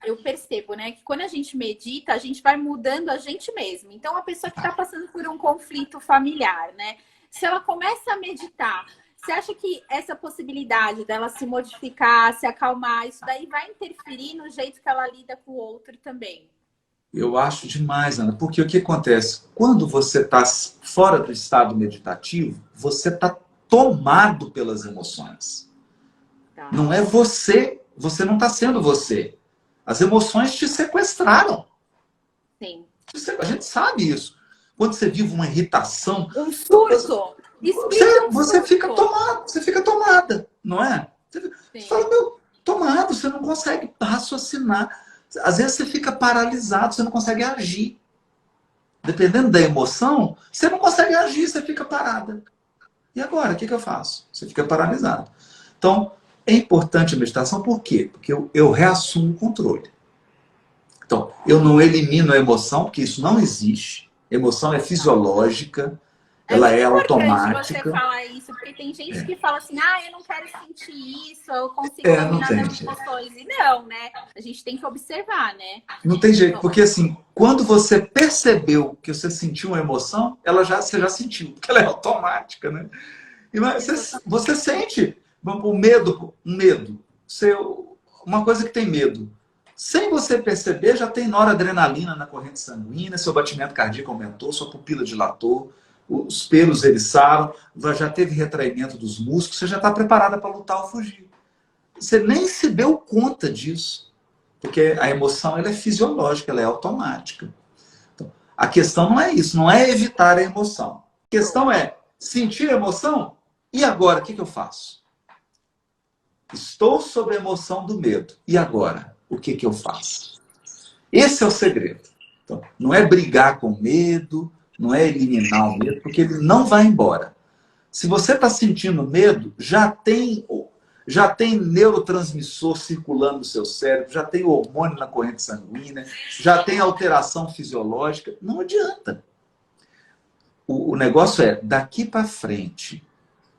eu percebo, né, que quando a gente medita, a gente vai mudando a gente mesmo. Então, a pessoa que está passando por um conflito familiar, né, se ela começa a meditar, você acha que essa possibilidade dela se modificar, se acalmar, isso daí vai interferir no jeito que ela lida com o outro também? Eu acho demais, Ana, porque o que acontece? Quando você está fora do estado meditativo, você está tomado pelas emoções. Tá. Não é você não está sendo você. As emoções te sequestraram. Sim. A gente sabe isso. Quando você vive uma irritação, Um surto. Você fica tomada, não é? Você fala, meu, tomado, você não consegue raciocinar. Às vezes você fica paralisado, você não consegue agir. Dependendo da emoção, você não consegue agir, você fica parada. E agora, o que eu faço? Você fica paralisado. Então, é importante a meditação, por quê? Porque eu reassumo o controle. Então, eu não elimino a emoção, porque isso não existe. Emoção é fisiológica, ela é automática. Você falar isso, porque tem gente que fala assim, eu não quero sentir isso, eu consigo dominar minhas emoções. E não, né? A gente tem que observar, né? Não tem jeito, porque assim, quando você percebeu que você sentiu uma emoção, você já sentiu, porque ela é automática, né? E você sente um medo, uma coisa que tem medo. Sem você perceber, já tem noradrenalina na corrente sanguínea, seu batimento cardíaco aumentou, sua pupila dilatou, os pelos eriçaram, já teve retraimento dos músculos, você já está preparada para lutar ou fugir. Você nem se deu conta disso, porque a emoção ela é fisiológica, ela é automática. Então, a questão não é isso, não é evitar a emoção. A questão é sentir a emoção, e agora, o que eu faço? Estou sob a emoção do medo, e agora? O que eu faço? Esse é o segredo. Então, não é brigar com medo, não é eliminar o medo, porque ele não vai embora. Se você está sentindo medo, já tem neurotransmissor circulando no seu cérebro, já tem hormônio na corrente sanguínea, já tem alteração fisiológica. Não adianta. O negócio é, daqui para frente,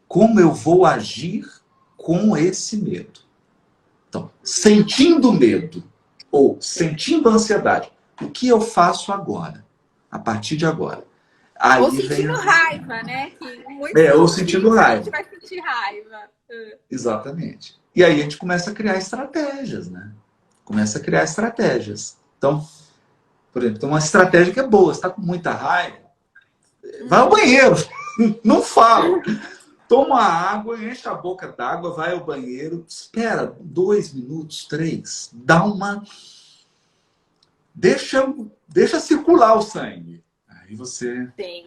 como eu vou agir com esse medo? Então, sentindo medo ou sentindo ansiedade, o que eu faço agora? A partir de agora. Aí ou sentindo raiva, né? Ou sentindo raiva. A gente vai sentir raiva. Exatamente. E aí a gente começa a criar estratégias, né? Começa a criar estratégias. Então, por exemplo, tem uma estratégia que é boa. Você está com muita raiva, vai ao banheiro. Não fala. Toma água, enche a boca d'água, vai ao banheiro, espera 2 minutos, 3, dá uma... Deixa circular o sangue. Aí você... Sim.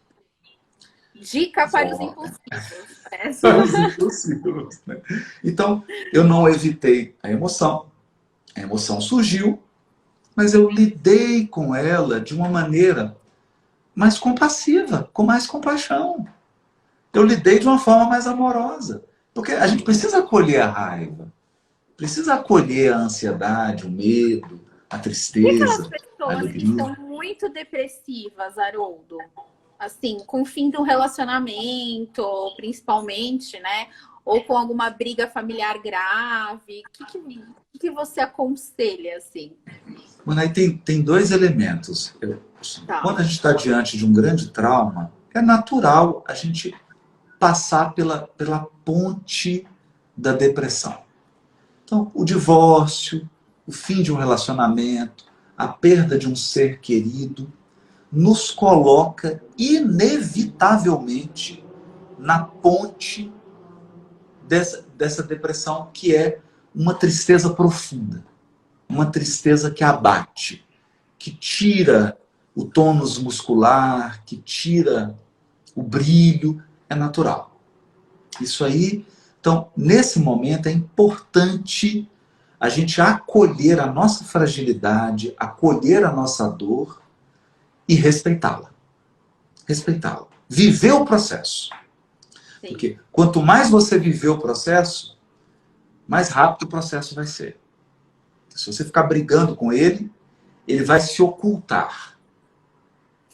Dica para os impulsivos. Para os impulsivos, né? Então, eu não evitei a emoção. A emoção surgiu, mas eu lidei com ela de uma maneira mais compassiva, com mais compaixão. Eu lidei de uma forma mais amorosa. Porque a gente precisa acolher a raiva, precisa acolher a ansiedade, o medo, a tristeza, a alegria. Que são muito depressivas, Haroldo, assim, com o fim de um relacionamento, principalmente, né? Ou com alguma briga familiar grave. O que você aconselha, assim? Mano, aí tem 2 elementos. Quando a gente está diante de um grande trauma, é natural a gente passar pela ponte da depressão. Então, o divórcio, o fim de um relacionamento, a perda de um ser querido, nos coloca inevitavelmente na ponte dessa depressão, que é uma tristeza profunda, uma tristeza que abate, que tira o tônus muscular, que tira o brilho. É natural. Isso aí, então, nesse momento é importante a gente acolher a nossa fragilidade, acolher a nossa dor e respeitá-la. Respeitá-la. Viver o processo. Sim. Porque quanto mais você viver o processo, mais rápido o processo vai ser. Se você ficar brigando com ele, ele vai se ocultar.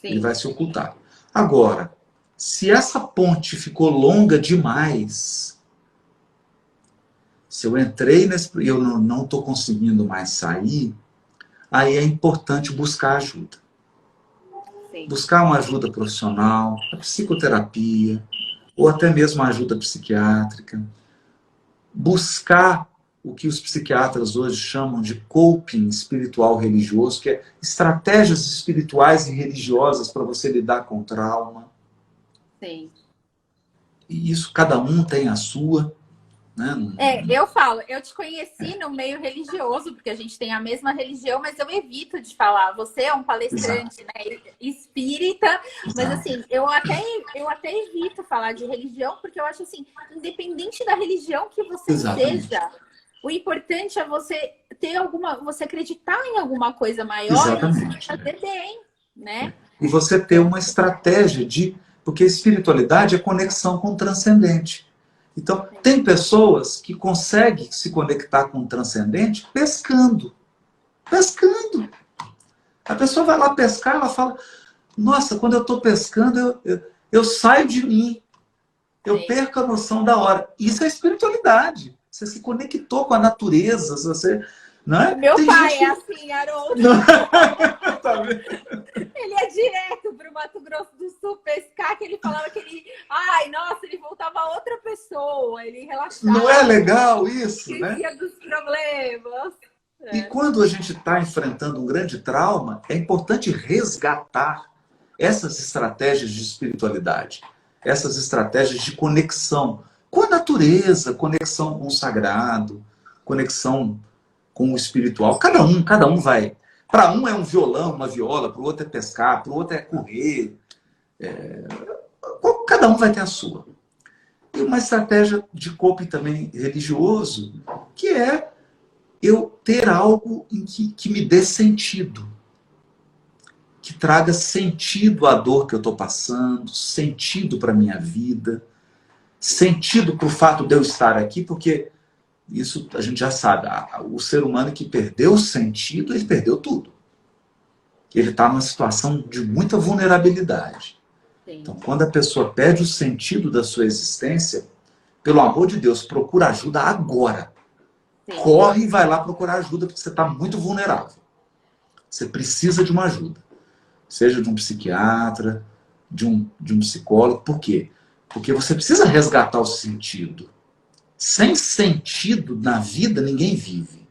Sim. Ele vai se ocultar. Agora, se essa ponte ficou longa demais, se eu entrei e eu não estou conseguindo mais sair, aí é importante buscar ajuda. Sim. Buscar uma ajuda profissional, a psicoterapia, ou até mesmo a ajuda psiquiátrica. Buscar o que os psiquiatras hoje chamam de coping espiritual religioso, que é estratégias espirituais e religiosas para você lidar com o trauma. Sim. E isso cada um tem a sua. né? Eu falo, eu te conheci no meio religioso, porque a gente tem a mesma religião, mas eu evito de falar. Você é um Exato, palestrante, né, espírita, mas exato, assim, eu até evito falar de religião, porque eu acho assim, independente da religião que você exatamente, seja, o importante é você ter você acreditar em alguma coisa maior e isso te exatamente. fazer bem, né? E você ter uma estratégia de... Porque espiritualidade é conexão com o transcendente. Então, tem pessoas que conseguem se conectar com o transcendente pescando. Pescando. A pessoa vai lá pescar, ela fala, nossa, quando eu estou pescando, eu saio de mim. Eu Sim. perco a noção da hora. Isso é espiritualidade. Você se conectou com a natureza, você, não O é? meu Tem pai gente é que... assim, Haroldo. Não. Tá vendo? Ele ia direto pro Mato Grosso do Sul pescar, que ele falava que ele... Ai, nossa, ele voltava outra pessoa. Ele Não é relaxava, legal isso, né? esquecia dos problemas. E É, quando a gente está enfrentando um grande trauma, é importante resgatar essas estratégias de espiritualidade, essas estratégias de conexão com a natureza, conexão com o sagrado, conexão com o espiritual. Cada um vai. Para um é um violão, uma viola, para o outro é pescar, para o outro é correr. Cada um vai ter a sua. E uma estratégia de coping também religioso, que é eu ter algo que me dê sentido, que traga sentido à dor que eu estou passando, sentido para a minha vida, sentido para o fato de eu estar aqui, porque isso a gente já sabe, o ser humano que perdeu o sentido, ele perdeu tudo. Ele está numa situação de muita vulnerabilidade. Então, sim, quando a pessoa perde o sentido da sua existência, pelo amor de Deus, procura ajuda agora. sim. Corre e vai lá procurar ajuda, porque você está muito vulnerável. Você precisa de uma ajuda. Seja de um psiquiatra, de um psicólogo. Por quê? Porque você precisa resgatar o sentido. Sem sentido na vida, ninguém vive.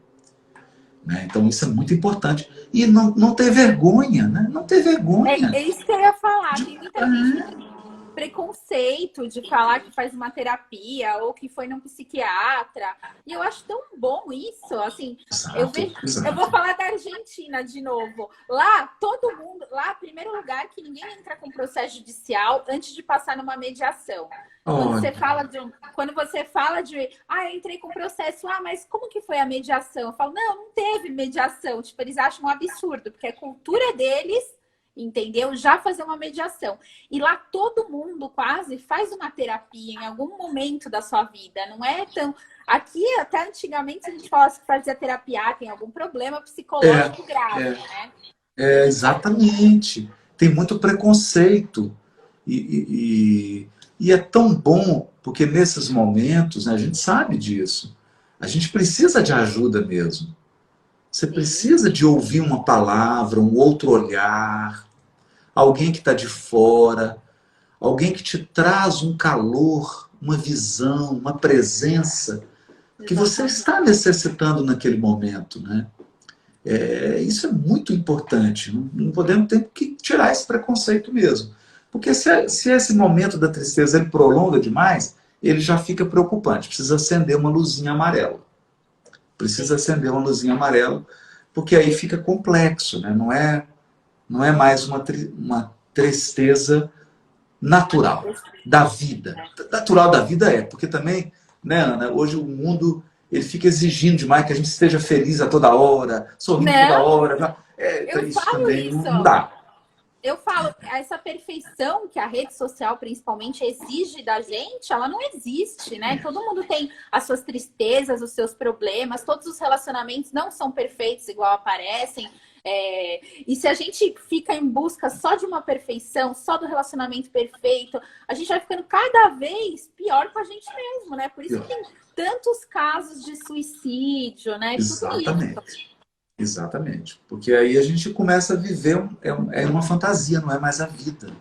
Né? Então, isso é muito importante. E não ter vergonha, né? Não ter vergonha. É isso que eu ia falar. De... Tem muita gente que tem preconceito de falar que faz uma terapia ou que foi num psiquiatra. E eu acho tão bom isso. Assim, eu Exato, vejo. Eu vou exato. falar da Argentina de novo. Lá, todo mundo. Lá, primeiro lugar, que ninguém entra com processo judicial antes de passar numa mediação. Olha, Quando você fala de, eu entrei com processo, mas como que foi a mediação? Eu falo, não teve mediação. Tipo, eles acham um absurdo, porque a cultura deles, entendeu? Já fazer uma mediação. E lá todo mundo quase faz uma terapia em algum momento da sua vida. Não é tão. Aqui, até antigamente, se a gente falasse que fazia terapia, tem algum problema é, psicológico grave, é, né? E a gente fala, exatamente. Tem muito preconceito. E é tão bom, porque nesses momentos, né, a gente sabe disso. A gente precisa de ajuda mesmo. Você sim, precisa de ouvir uma palavra, um outro olhar, alguém que está de fora, alguém que te traz um calor, uma visão, uma presença que você exatamente. está necessitando naquele momento, né? Isso é muito importante. Não podemos ter que tirar esse preconceito mesmo. Porque se esse momento da tristeza ele prolonga demais, ele já fica preocupante. Precisa acender uma luzinha amarela. Precisa Sim. acender uma luzinha amarela, porque aí fica complexo, né? Não é mais uma tristeza natural da vida. Natural da vida porque também, né, Ana, hoje o mundo ele fica exigindo demais que a gente esteja feliz a toda hora, sorrindo toda Não, hora. eu Isso falo também isso. não dá. Eu falo, essa perfeição que a rede social principalmente exige da gente, ela não existe, né? Todo mundo tem as suas tristezas, os seus problemas, todos os relacionamentos não são perfeitos igual aparecem. E se a gente fica em busca só de uma perfeição, só do relacionamento perfeito, a gente vai ficando cada vez pior com a gente mesmo, né? Por isso que tem tantos casos de suicídio, né? Tudo isso. Exatamente. Exatamente. Porque aí a gente começa a viver, é uma fantasia, não é mais a vida.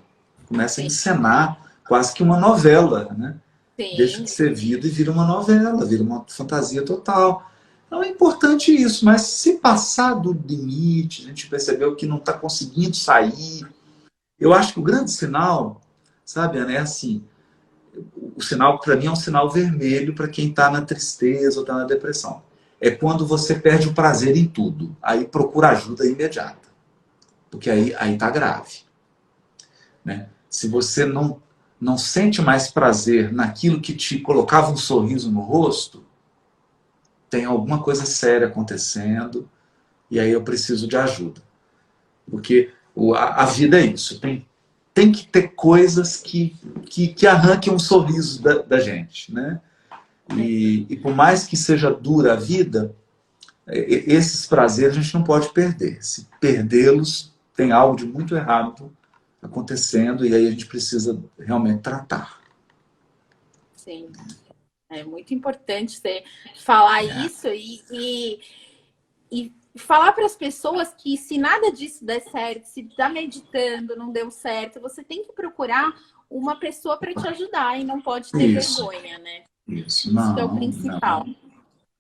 Começa a Sim, encenar quase que uma novela, né? Deixa de sim. ser vida e vira uma novela, vira uma fantasia total. Então é importante isso, mas se passar do limite, a gente percebeu que não está conseguindo sair, eu acho que o grande sinal, sabe, Ana, é assim, o sinal, para mim, é um sinal vermelho para quem está na tristeza ou está na depressão. É quando você perde o prazer em tudo. Aí procura ajuda imediata. Porque aí está grave. Né? Se você não sente mais prazer naquilo que te colocava um sorriso no rosto, tem alguma coisa séria acontecendo e aí eu preciso de ajuda. Porque a vida é isso. Tem que ter coisas que arranquem um sorriso da gente. Né? E por mais que seja dura a vida, esses prazeres a gente não pode perder. Se perdê-los, tem algo de muito errado acontecendo e aí a gente precisa realmente tratar. Sim, é muito importante você falar isso e falar para as pessoas que se nada disso der certo, se está meditando, não deu certo, você tem que procurar uma pessoa para te ajudar e não pode ter vergonha, né? Isso, não, isso é o principal.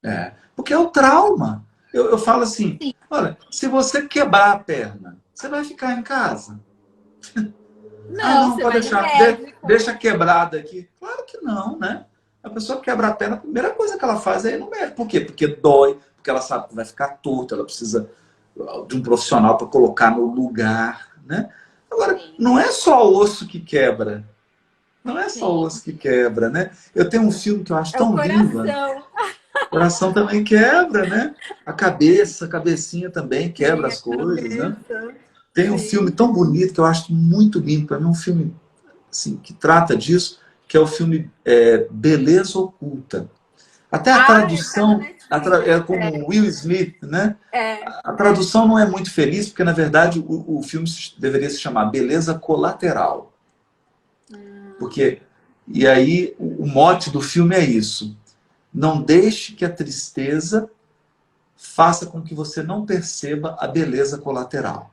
Não. Porque é o trauma. Eu falo assim, Sim. olha, se você quebrar a perna, você vai ficar em casa? Não, pode deixar, deixa quebrada aqui. Claro que não, né? A pessoa quebra a perna, a primeira coisa que ela faz é ir no médico. Por quê? Porque dói, porque ela sabe que vai ficar torta, ela precisa de um profissional para colocar no lugar, né? Agora, não é só osso que quebra. Não é só osso que quebra, né? Eu tenho um filme que eu acho tão lindo. O coração também quebra, né? A cabecinha também quebra as coisas, né? Tem um filme tão bonito que eu acho muito lindo. Para mim, um filme assim, que trata disso, que é o filme Beleza Oculta. Até a tradução é com Will Smith, né? A tradução não é muito feliz, porque, na verdade, o filme deveria se chamar Beleza Colateral. E aí, o mote do filme é isso. Não deixe que a tristeza faça com que você não perceba a beleza colateral.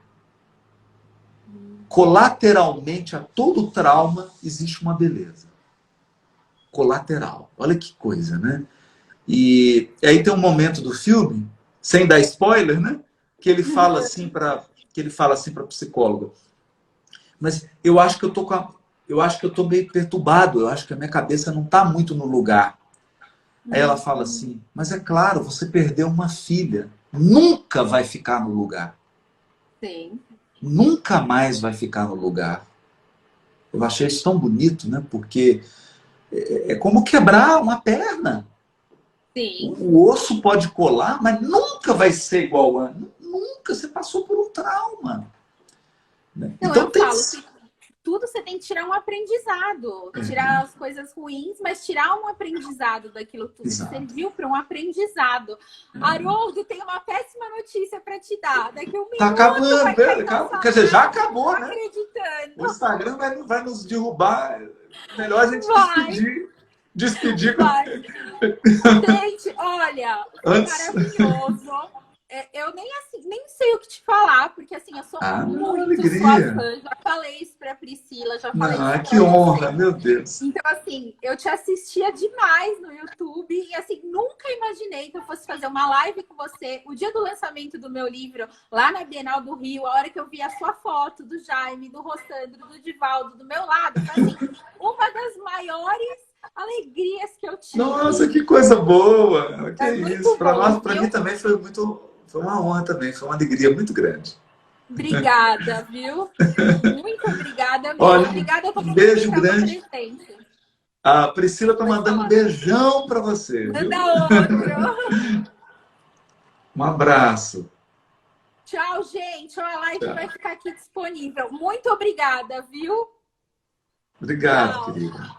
Colateralmente a todo trauma existe uma beleza. Colateral. Olha que coisa, né? E aí tem um momento do filme, sem dar spoiler, né? Que ele fala assim para a psicóloga. Mas eu acho que eu acho que eu tô meio perturbado, eu acho que a minha cabeça não está muito no lugar. Aí ela fala assim, mas é claro, você perdeu uma filha. Nunca vai ficar no lugar. Sim. Nunca mais vai ficar no lugar. Eu achei isso tão bonito, né? Porque é como quebrar uma perna. Sim. O osso pode colar, mas nunca vai ser igual a... Nunca, você passou por um trauma. Né? Não, então eu falo que tudo você tem que tirar um aprendizado. Tirar as coisas ruins, mas tirar um aprendizado daquilo tudo. Exato. Serviu para um aprendizado. Haroldo, tem uma péssima notícia para te dar. Daqui a um minuto tá acabando, quer dizer, já acabou, né? Acreditando. O Instagram vai nos derrubar. Melhor a gente despedir. Gente, olha, foi maravilhoso. Eu nem sei o que te falar, porque assim, eu sou muito sua fã. Já falei isso pra Priscila, já falei isso pra que honra, meu Deus. Então, assim, eu te assistia demais no YouTube e assim, nunca imaginei que eu fosse fazer uma live com você o dia do lançamento do meu livro, lá na Bienal do Rio, a hora que eu vi a sua foto do Jaime, do Rossandro, do Divaldo do meu lado. Foi assim, uma das maiores alegrias que eu tive. Nossa, que coisa boa! Que isso! Para mim também foi uma honra também, foi uma alegria muito grande. Obrigada, viu? Muito obrigada mesmo. Olha, obrigada por beijo grande. A Priscila tá mandando um beijão para você. Manda outro. Um abraço. Tchau, gente. A live vai ficar aqui disponível. Muito obrigada, viu? Obrigado, querida.